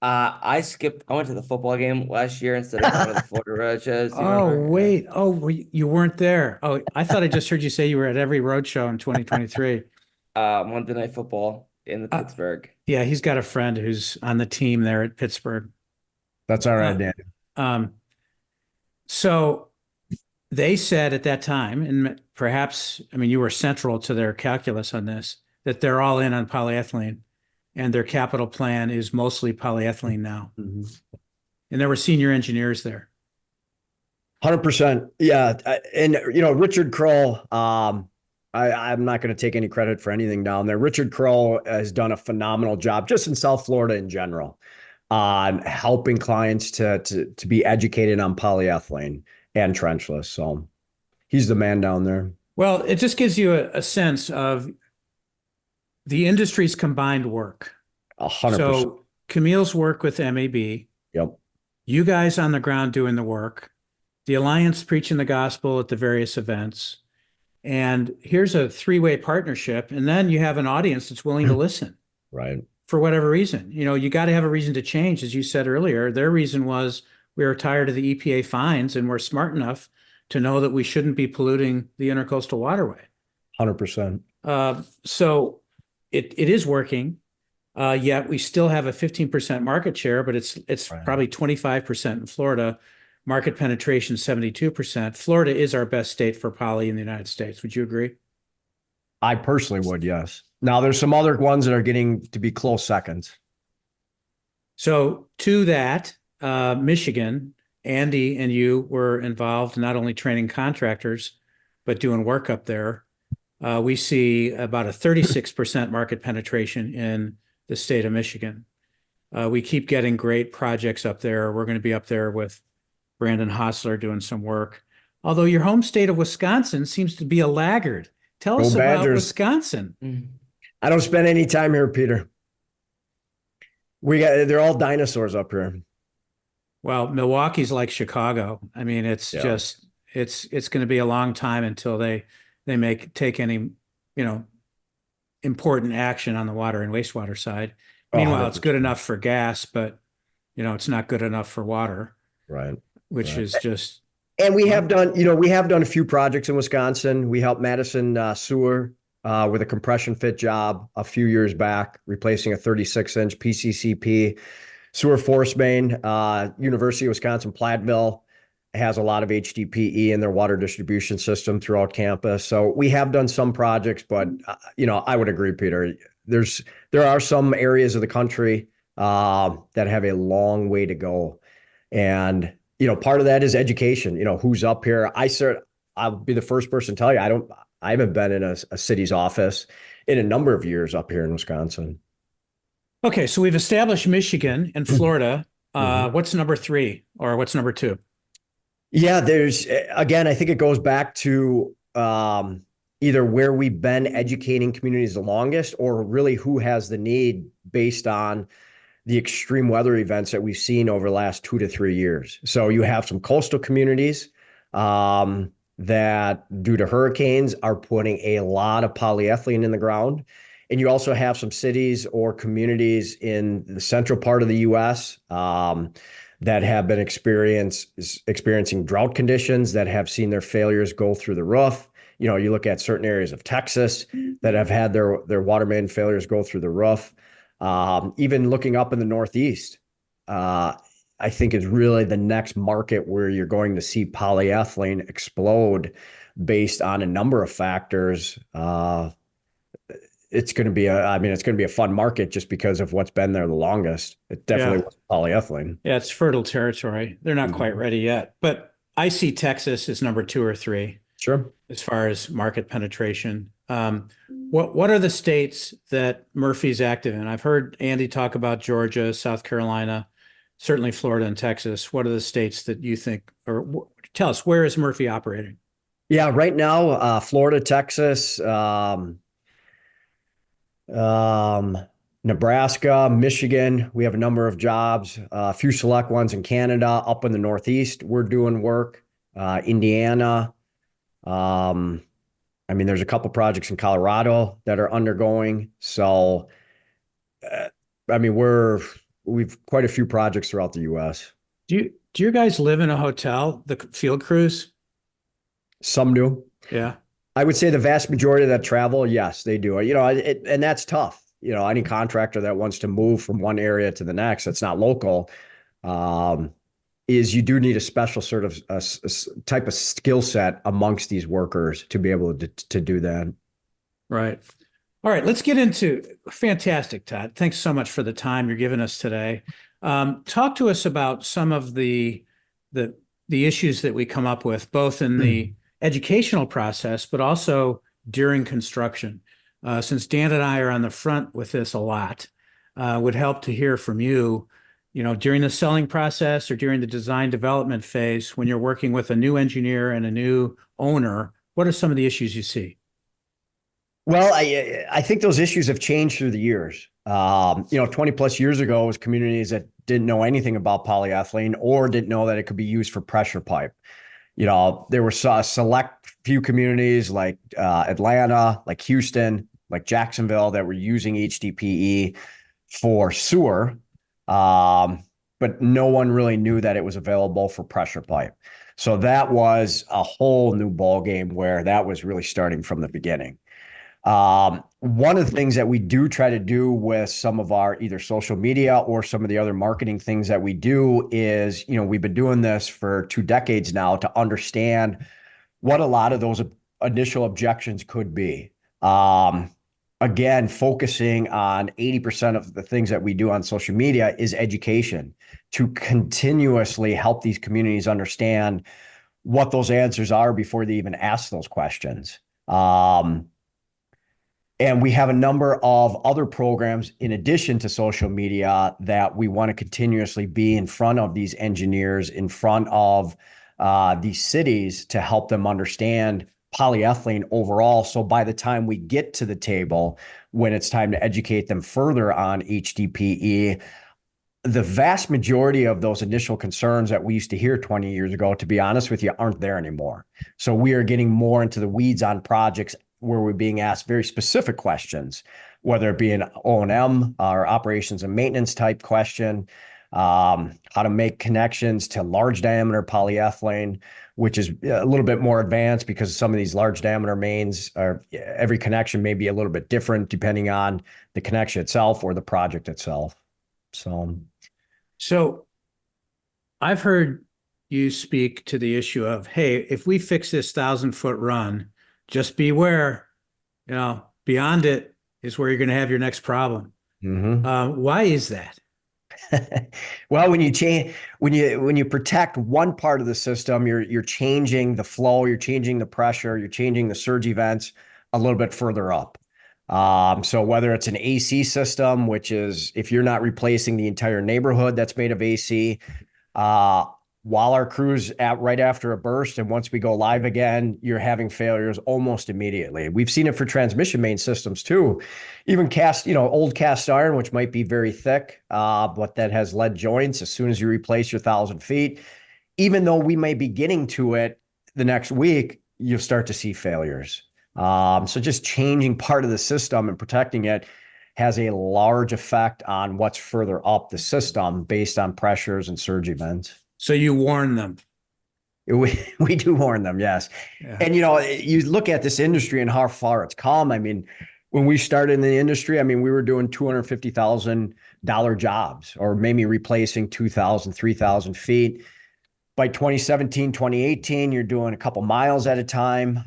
I went to the football game last year instead of going to the Florida road shows. Do you Oh, remember? wait. Oh, you weren't there. Oh, I thought I just heard you say you were at every road show in 2023. Monday Night Football in the Pittsburgh. Yeah, he's got a friend who's on the team there at Pittsburgh. That's all right, Dan. So they said at that time, and perhaps, I mean, you were central to their calculus on this, that they're all in on polyethylene, and their capital plan is mostly polyethylene now. And there were senior engineers there. 100%. Yeah. And, Richard Kroll, I'm not going to take any credit for anything down there. Richard Kroll has done a phenomenal job just in South Florida in general on helping clients to be educated on polyethylene and trenchless. So he's the man down there. Well, it just gives you a sense of the industry's combined work. 100%. So Camille's work with MAB, Yep. you guys on the ground doing the work, the Alliance preaching the gospel at the various events. And here's a 3-way partnership. And then you have an audience that's willing to listen. Right. For whatever reason. You got to have a reason to change, as you said earlier. Their reason was we were tired of the EPA fines, and we're smart enough to know that we shouldn't be polluting the intercoastal waterway. 100%. So it is working. Yet we still have a 15% market share, but it's Right. probably 25% in Florida. Market penetration 72%. Florida is our best state for poly in the United States. Would you agree? I personally would, yes. Now there's some other ones that are getting to be close seconds. So to that, Michigan, Andy and you were involved not only training contractors, but doing work up there. We see about a 36% market penetration in the state of Michigan. We keep getting great projects up there. We're going to be up there with Brandon Hostler doing some work. Although your home state of Wisconsin seems to be a laggard. Tell us about Wisconsin. I don't spend any time here, Peter. They're all dinosaurs up here. Well, Milwaukee's like Chicago. I mean, it's just it's going to be a long time until they take any, important action on the water and wastewater side. Meanwhile, it's good enough for gas, but it's not good enough for water. Right. Which is just. And we have done a few projects in Wisconsin. We helped Madison Sewer with a compression fit job a few years back, replacing a 36-inch PCCP sewer force main. University of Wisconsin Platteville has a lot of HDPE in their water distribution system throughout campus. So we have done some projects, but I would agree, Peter. There are some areas of the country that have a long way to go, and part of that is education. Who's up here? I'll be the first person to tell you, I haven't been in a city's office in a number of years up here in Wisconsin. Okay, so we've established Michigan and Florida. What's number three or what's number two? Yeah, there's again, I think it goes back to either where we've been educating communities the longest or really who has the need based on the extreme weather events that we've seen over the last 2 to 3 years. So you have some coastal communities that, due to hurricanes, are putting a lot of polyethylene in the ground. And you also have some cities or communities in the central part of the U.S. That have been experiencing drought conditions that have seen their failures go through the roof. You know, you look at certain areas of Texas that have had their water main failures go through the roof. Even looking up in the Northeast, I think is really the next market where you're going to see polyethylene explode based on a number of factors. It's going to be it's going to be a fun market just because of what's been there the longest. It definitely was polyethylene. Yeah, it's fertile territory. They're not quite ready yet, but I see Texas as number two or three. Sure. As far as market penetration. What are the states that Murphy's active in? I've heard Andy talk about Georgia, South Carolina, certainly Florida and Texas. What are the states that you think, or tell us, where is Murphy operating? Yeah, right now, Florida, Texas, Nebraska, Michigan. We have a number of jobs, a few select ones in Canada. Up in the Northeast, we're doing work. Indiana. There's a couple projects in Colorado that are undergoing. So, we've quite a few projects throughout the U.S. Do you guys live in a hotel, the field crews? Some do. Yeah. I would say the vast majority of that travel, yes, they do. You know, and that's tough. You know, any contractor that wants to move from one area to the next, that's not local, is you do need a special sort of a type of skill set amongst these workers to be able to do that. Right. All right. Let's get into fantastic, Todd. Thanks so much for the time you're giving us today. Talk to us about some of the issues that we come up with, both in the educational process, but also during construction. Since Dan and I are on the front with this a lot, would help to hear from you. You know, during the selling process or during the design development phase, when you're working with a new engineer and a new owner, what are some of the issues you see? Well, I think those issues have changed through the years. 20 plus years ago, it was communities that didn't know anything about polyethylene or didn't know that it could be used for pressure pipe. You know, there were a select few communities like Atlanta, like Houston, like Jacksonville that were using HDPE for sewer. But no one really knew that it was available for pressure pipe. So that was a whole new ball game where that was really starting from the beginning. One of the things that we do try to do with some of our either social media or some of the other marketing things that we do is, we've been doing this for 2 decades now to understand what a lot of those initial objections could be. Again, focusing on 80% of the things that we do on social media is education to continuously help these communities understand what those answers are before they even ask those questions. And we have a number of other programs in addition to social media that we want to continuously be in front of these engineers, in front of these cities to help them understand polyethylene overall. So by the time we get to the table, when it's time to educate them further on HDPE, the vast majority of those initial concerns that we used to hear 20 years ago, to be honest with you, aren't there anymore. So we are getting more into the weeds on projects where we're being asked very specific questions, whether it be an O&M or operations and maintenance type question, how to make connections to large diameter polyethylene, which is a little bit more advanced because some of these large diameter mains every connection may be a little bit different depending on the connection itself or the project itself. So I've heard you speak to the issue of, hey, if we fix this 1,000-foot run, just beware, beyond it is where you're going to have your next problem. Mm-hmm. Why is that? Well, when you protect one part of the system, you're changing the flow, you're changing the pressure, you're changing the surge events a little bit further up. So whether it's an AC system, which is if you're not replacing the entire neighborhood that's made of AC, while our crews right after a burst, and once we go live again, you're having failures almost immediately. We've seen it for transmission main systems too. Even old cast iron, which might be very thick, but that has lead joints. As soon as you replace your 1,000 feet, even though we may be getting to it the next week, you'll start to see failures. So just changing part of the system and protecting it has a large effect on what's further up the system based on pressures and surge events. So you warn them. We do warn them, yes. Yeah. And, you look at this industry and how far it's come. I mean, when we started in the industry, I mean, we were doing $250,000 jobs or maybe replacing 2,000, 3,000 feet. By 2017, 2018, you're doing a couple miles at a time.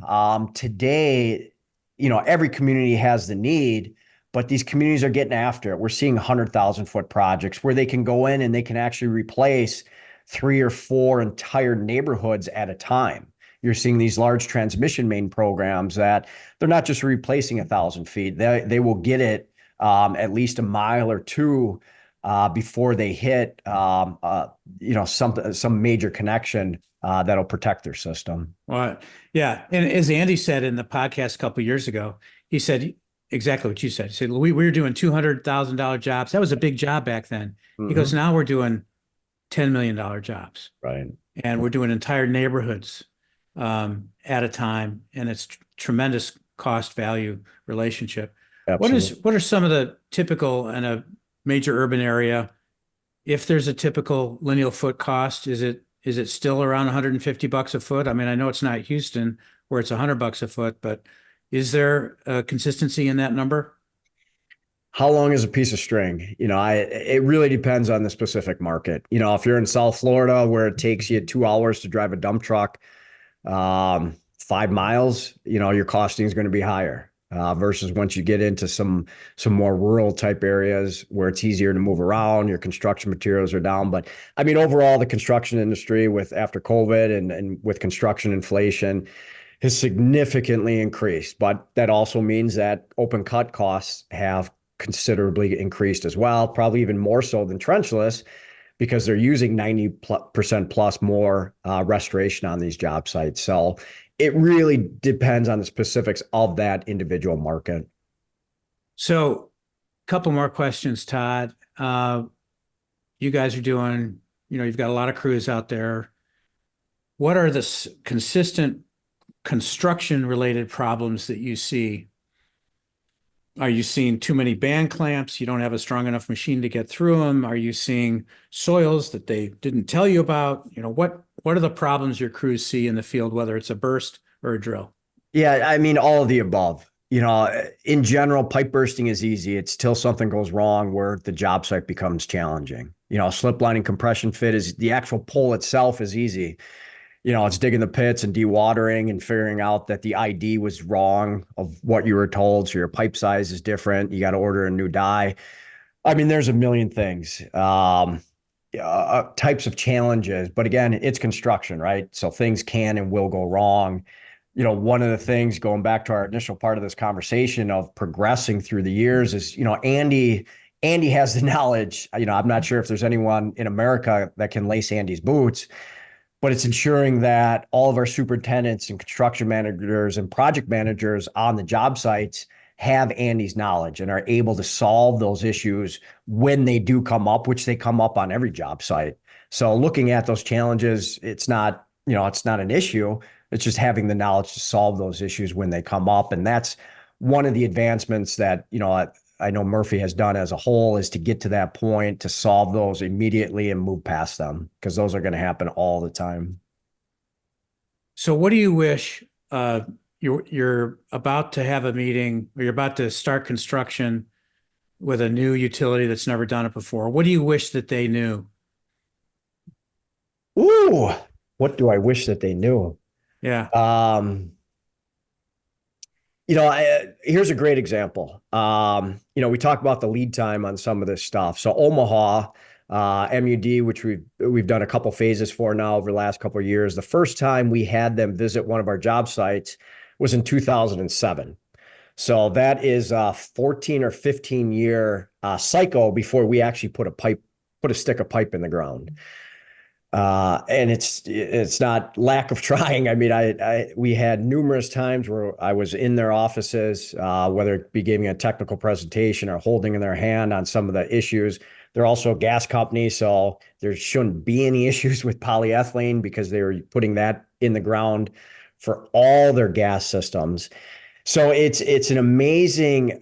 Today, every community has the need, but these communities are getting after it. We're seeing 100,000-foot projects where they can go in and they can actually replace 3 or 4 entire neighborhoods at a time. You're seeing these large transmission main programs that they're not just replacing 1,000 feet. They will get it at least a mile or two before they hit some major connection that'll protect their system. Well, yeah. And as Andy said in the podcast a couple of years ago, he said exactly what you said. He said, we were doing $200,000 jobs. That was a big job back then. He goes, now we're doing $10 million jobs. Right. And we're doing entire neighborhoods at a time. And it's tremendous cost value relationship. Absolutely. What are some of the typical in a major urban area? If there's a typical lineal foot cost, is it still around $150 a foot? I mean, I know it's not Houston where it's $100 a foot, but is there a consistency in that number? How long is a piece of string? It really depends on the specific market. If you're in South Florida where it takes you 2 hours to drive a dump truck, 5 miles, your costing is going to be higher versus once you get into some more rural type areas where it's easier to move around, your construction materials are down. But I mean, overall, the construction industry after COVID and with construction inflation has significantly increased. But that also means that open cut costs have considerably increased as well, probably even more so than trenchless, because they're using 90% plus more restoration on these job sites. So it really depends on the specifics of that individual market. So a couple more questions, Todd. You guys are doing, you've got a lot of crews out there. What are the consistent construction related problems that you see? Are you seeing too many band clamps? You don't have a strong enough machine to get through them? Are you seeing soils that they didn't tell you about? What are the problems your crews see in the field, whether it's a burst or a drill? Yeah, I mean, all of the above. In general, pipe bursting is easy. It's till something goes wrong where the job site becomes challenging. Slip lining compression fit is the actual pull itself is easy. It's digging the pits and dewatering and figuring out that the ID was wrong of what you were told. So your pipe size is different. You got to order a new die. I mean, there's a million things, types of challenges. But again, it's construction, right? So things can and will go wrong. One of the things going back to our initial part of this conversation of progressing through the years is, Andy has the knowledge. I'm not sure if there's anyone in America that can lace Andy's boots. But it's ensuring that all of our superintendents and construction managers and project managers on the job sites have Andy's knowledge and are able to solve those issues when they do come up, which they come up on every job site. So looking at those challenges, it's not an issue. It's just having the knowledge to solve those issues when they come up. And that's one of the advancements that, I know Murphy has done as a whole is to get to that point to solve those immediately and move past them because those are going to happen all the time. So what do you wish you're about to have a meeting or you're about to start construction with a new utility that's never done it before? What do you wish that they knew? Ooh, what do I wish that they knew? Yeah. Here's a great example. We talk about the lead time on some of this stuff. So Omaha, MUD, which we've done a couple phases for now over the last couple of years. The first time we had them visit one of our job sites was in 2007. So that is a 14 or 15 year cycle before we actually put a stick of pipe in the ground. And it's not lack of trying. I mean, we had numerous times where I was in their offices, whether it be giving a technical presentation or holding in their hand on some of the issues. They're also a gas company, so there shouldn't be any issues with polyethylene because they were putting that in the ground for all their gas systems. So it's an amazing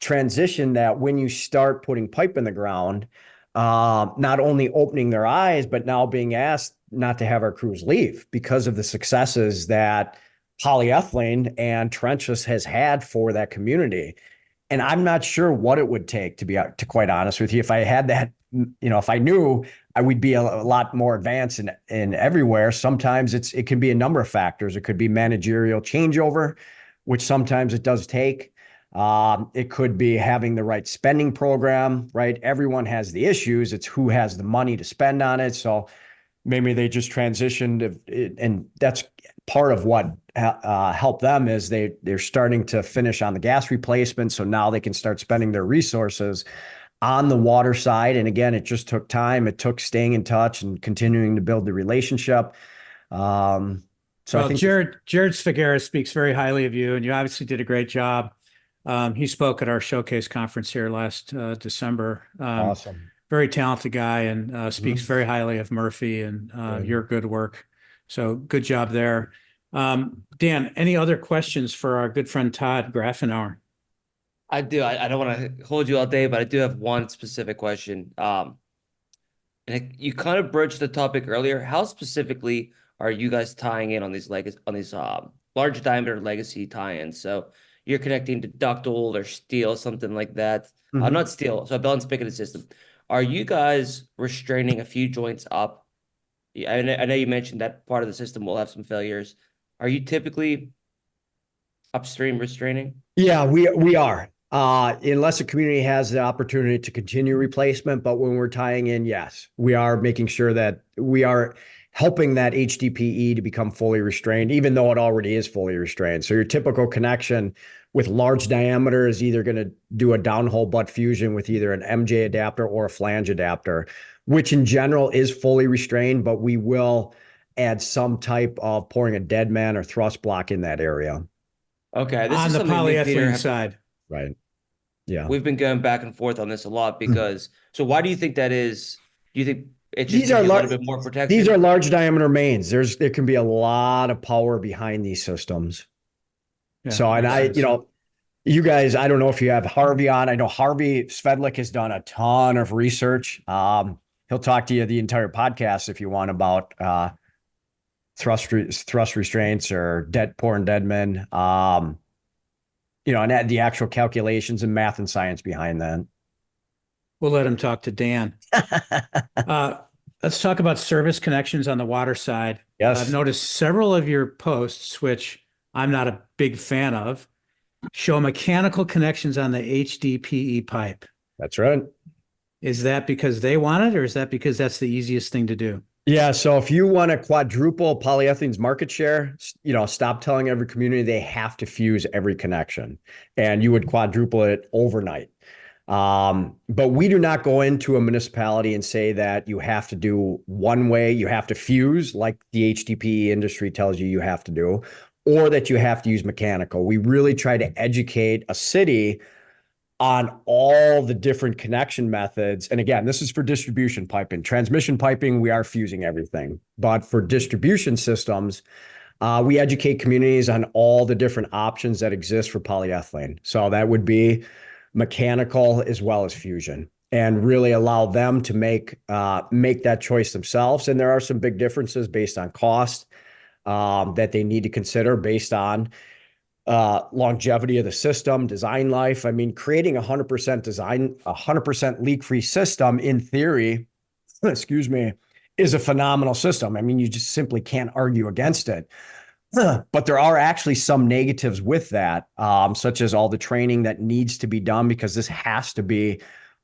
transition that when you start putting pipe in the ground, not only opening their eyes, but now being asked not to have our crews leave because of the successes that polyethylene and trenchless has had for that community. And I'm not sure what it would take to quite honest with you. If I had that, if I knew, I would be a lot more advanced in everywhere. Sometimes it can be a number of factors. It could be managerial changeover, which sometimes it does take. It could be having the right spending program, right? Everyone has the issues. It's who has the money to spend on it. So maybe they just transitioned, and that's part of what helped them is they're starting to finish on the gas replacement. So now they can start spending their resources on the water side. And again, it just took time. It took staying in touch and continuing to build the relationship. So Well, I think Jared Sfigera speaks very highly of you, and you obviously did a great job. He spoke at our showcase conference here last December. awesome. Very talented guy, and speaks very highly of Murphy and your good work. So good job there. Dan, any other questions for our good friend Todd Grafenauer? I do. I don't want to hold you all day, but I do have one specific question. You kind of broached the topic earlier. How specifically are you guys tying in on these large diameter legacy tie-ins? So you're connecting to ductile or steel, something like that. Not steel, so a belt and spigot system. Are you guys restraining a few joints up? I know you mentioned that part of the system will have some failures. Are you typically upstream restraining? Yeah, we are. Unless a community has the opportunity to continue replacement, but when we're tying in, yes, we are making sure that we are helping that HDPE to become fully restrained, even though it already is fully restrained. So your typical connection with large diameter is either going to do a downhole butt fusion with either an MJ adapter or a flange adapter, which in general is fully restrained, but we will add some type of pouring a dead man or thrust block in that area. Okay, this On is the something me and Peter polyethylene side. Right. Yeah. we've been going back and forth on this a lot because so why do you think that is? Do you think it just These gives are you a large. little bit more protection? These are large diameter mains. There can be a lot of power behind these systems. Yeah, So, and makes sense. you guys, I don't know if you have Harvey on. I know Harvey Svedlik has done a ton of research. He'll talk to you the entire podcast if you want about thrust restraints or pouring dead men. And the actual calculations and math and science behind that. We'll let him talk to Dan. Let's talk about service connections on the water side. Yes. I've noticed several of your posts, which I'm not a big fan of, show mechanical connections on the HDPE pipe. That's right. Is that because they want it, or is that because that's the easiest thing to do? Yeah. So if you want to quadruple polyethylene's market share, stop telling every community they have to fuse every connection, and you would quadruple it overnight. But we do not go into a municipality and say that you have to do one way, you have to fuse like the HDPE industry tells you have to do, or that you have to use mechanical. We really try to educate a city on all the different connection methods. And again, this is for distribution piping. Transmission piping, we are fusing everything. But for distribution systems, we educate communities on all the different options that exist for polyethylene. So that would be mechanical as well as fusion, and really allow them to make that choice themselves. And there are some big differences based on cost that they need to consider based on longevity of the system, design life. I mean, creating 100% leak-free system in theory, excuse me, is a phenomenal system. I mean, you just simply can't argue against it. But there are actually some negatives with that, such as all the training that needs to be done, because this has to be,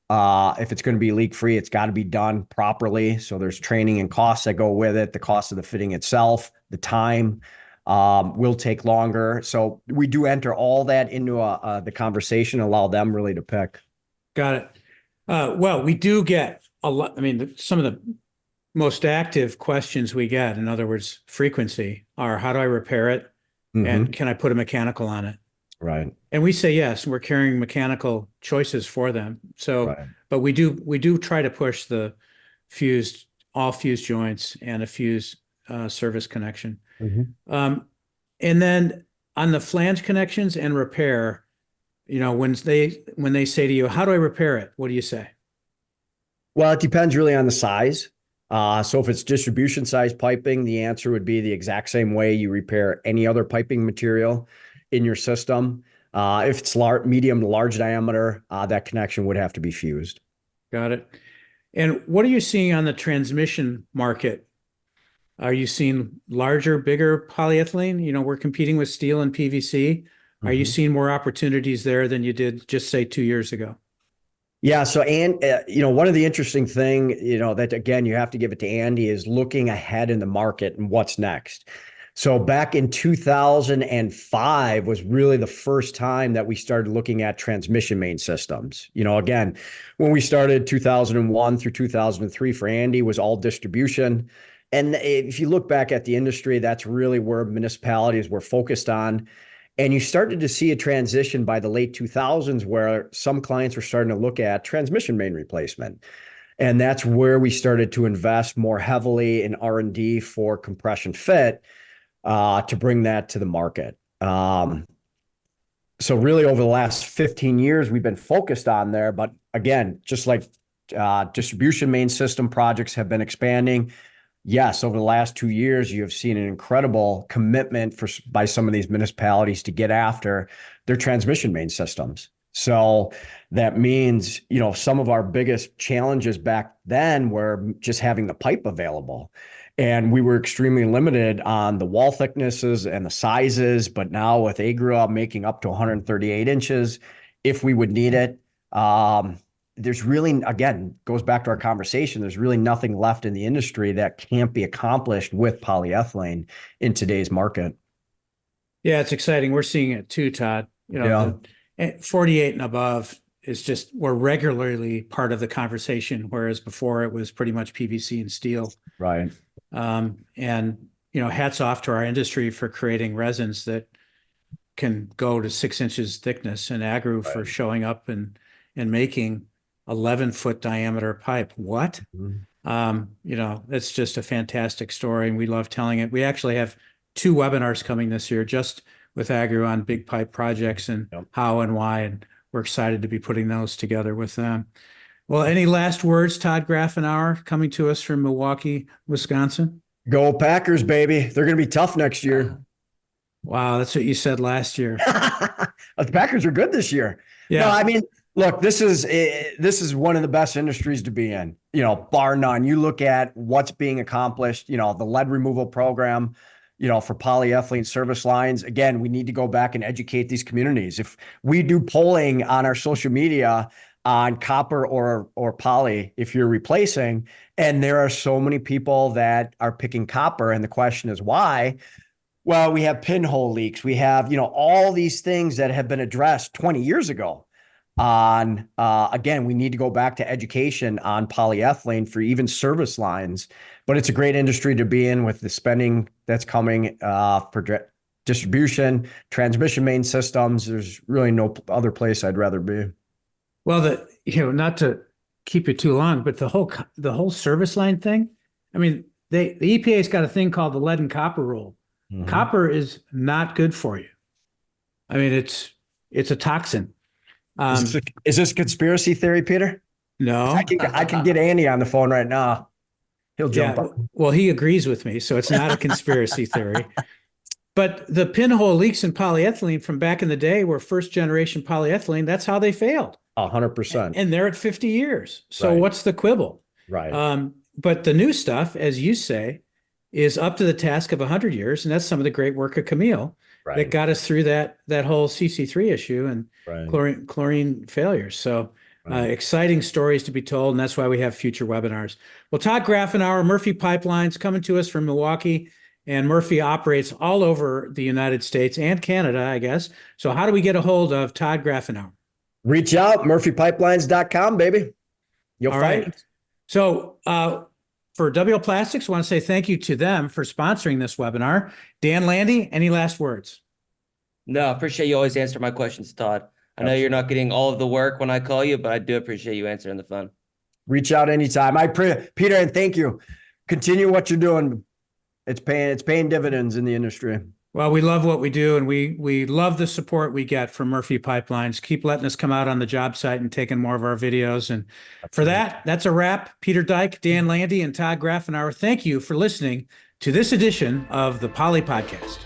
if it's going to be leak-free, it's got to be done properly. So there's training and costs that go with it, the cost of the fitting itself, the time. will take longer. So we do enter all that into the conversation, allow them really to pick. Got it. Well, we do get a lot. I mean, some of the most active questions we get, in other words, frequency, are how do I repair it? And can I put a mechanical on it? Right. And we say yes, we're carrying mechanical choices for them. So, Right. but we do try to push the all fused joints and a fused service connection. And then on the flange connections and repair, when they say to you, how do I repair it? What do you say? Well, it depends really on the size. So if it's distribution size piping, the answer would be the exact same way you repair any other piping material in your system. If it's medium to large diameter, that connection would have to be fused. Got it. And what are you seeing on the transmission market? Are you seeing larger, bigger polyethylene? We're competing with steel and PVC. Are you seeing more opportunities there than you did just say 2 years ago? Yeah. So, one of the interesting thing, that again, you have to give it to Andy is looking ahead in the market and what's next. So back in 2005 was really the first time that we started looking at transmission main systems. Again, when we started 2001 through 2003 for Andy was all distribution. And if you look back at the industry, that's really where municipalities were focused on. And you started to see a transition by the late 2000s where some clients were starting to look at transmission main replacement. And that's where we started to invest more heavily in R&D for compression fit to bring that to the market. So really over the last 15 years, we've been focused on there. But again, just like distribution main system projects have been expanding, yes, over the last 2 years, you have seen an incredible commitment by some of these municipalities to get after their transmission main systems. So that means, some of our biggest challenges back then were just having the pipe available. And we were extremely limited on the wall thicknesses and the sizes. But now with Agra making up to 138 inches, if we would need it, there's really, again, goes back to our conversation, there's really nothing left in the industry that can't be accomplished with polyethylene in today's market. Yeah, it's exciting. We're seeing it too, Todd. Yeah. 48 and above is just, we're regularly part of the conversation, whereas before it was pretty much PVC and steel. Right. And, hats off to our industry for creating resins that can go to 6 inches thickness, and Agru for showing up and making 11-foot diameter pipe. What? That's just a fantastic story, and we love telling it. We actually have 2 webinars coming this year just with Agru on big pipe projects and how and why, and we're excited to be putting those together with them. Well, any last words, Todd Grafenauer, coming to us from Milwaukee, Wisconsin? Go Packers, baby. They're going to be tough next year. Wow, that's what you said last year. The Packers are good this year. Yeah. No, I mean, look, this is one of the best industries to be in, bar none. You look at what's being accomplished, the lead removal program, for polyethylene service lines. Again, we need to go back and educate these communities. If we do polling on our social media on copper or poly, if you're replacing, and there are so many people that are picking copper, and the question is why? Well, we have pinhole leaks. We have, all these things that have been addressed 20 years ago. Again, we need to go back to education on polyethylene for even service lines, but it's a great industry to be in with the spending that's coming for distribution, transmission main systems. There's really no other place I'd rather be. Well, not to keep it too long, but the whole service line thing. I mean, the EPA's got a thing called the lead and copper rule. Mm-hmm. Copper is not good for you. I mean, it's a toxin. Is this conspiracy theory, Peter? No. I can get Andy on the phone right now. He'll jump up. Well, he agrees with me, so it's not a conspiracy theory. But the pinhole leaks in polyethylene from back in the day were first generation polyethylene. That's how they failed. 100%. And they're at 50 years. So what's the quibble? Right. But the new stuff, as you say, is up to the task of 100 years. And that's some of the great work of Camille that got us through that whole CC3 issue and chlorine failures. So exciting stories to be told. And that's why we have future webinars. Well, Todd Grafenauer, Murphy Pipelines, coming to us from Milwaukee. and Murphy operates all over the United States and Canada, I guess. So how do we get a hold of Todd Grafenauer? Reach out, murphypipelines.com, baby. You'll All find right. it. So for WL Plastics, I want to say thank you to them for sponsoring this webinar. Dan Landy, any last words? No, I appreciate you always answer my questions, Todd. I know you're not getting all of the work when I call you, but I do appreciate you answering the phone. Reach out anytime. Peter, and thank you. Continue what you're doing. It's paying dividends in the industry. Well, we love what we do, and we love the support we get from Murphy Pipelines. Keep letting us come out on the job site and taking more of our videos. And for that, that's a wrap. Peter Dyke, Dan Landy, and Todd Grafenauer, thank you for listening to this edition of the Poly Podcast.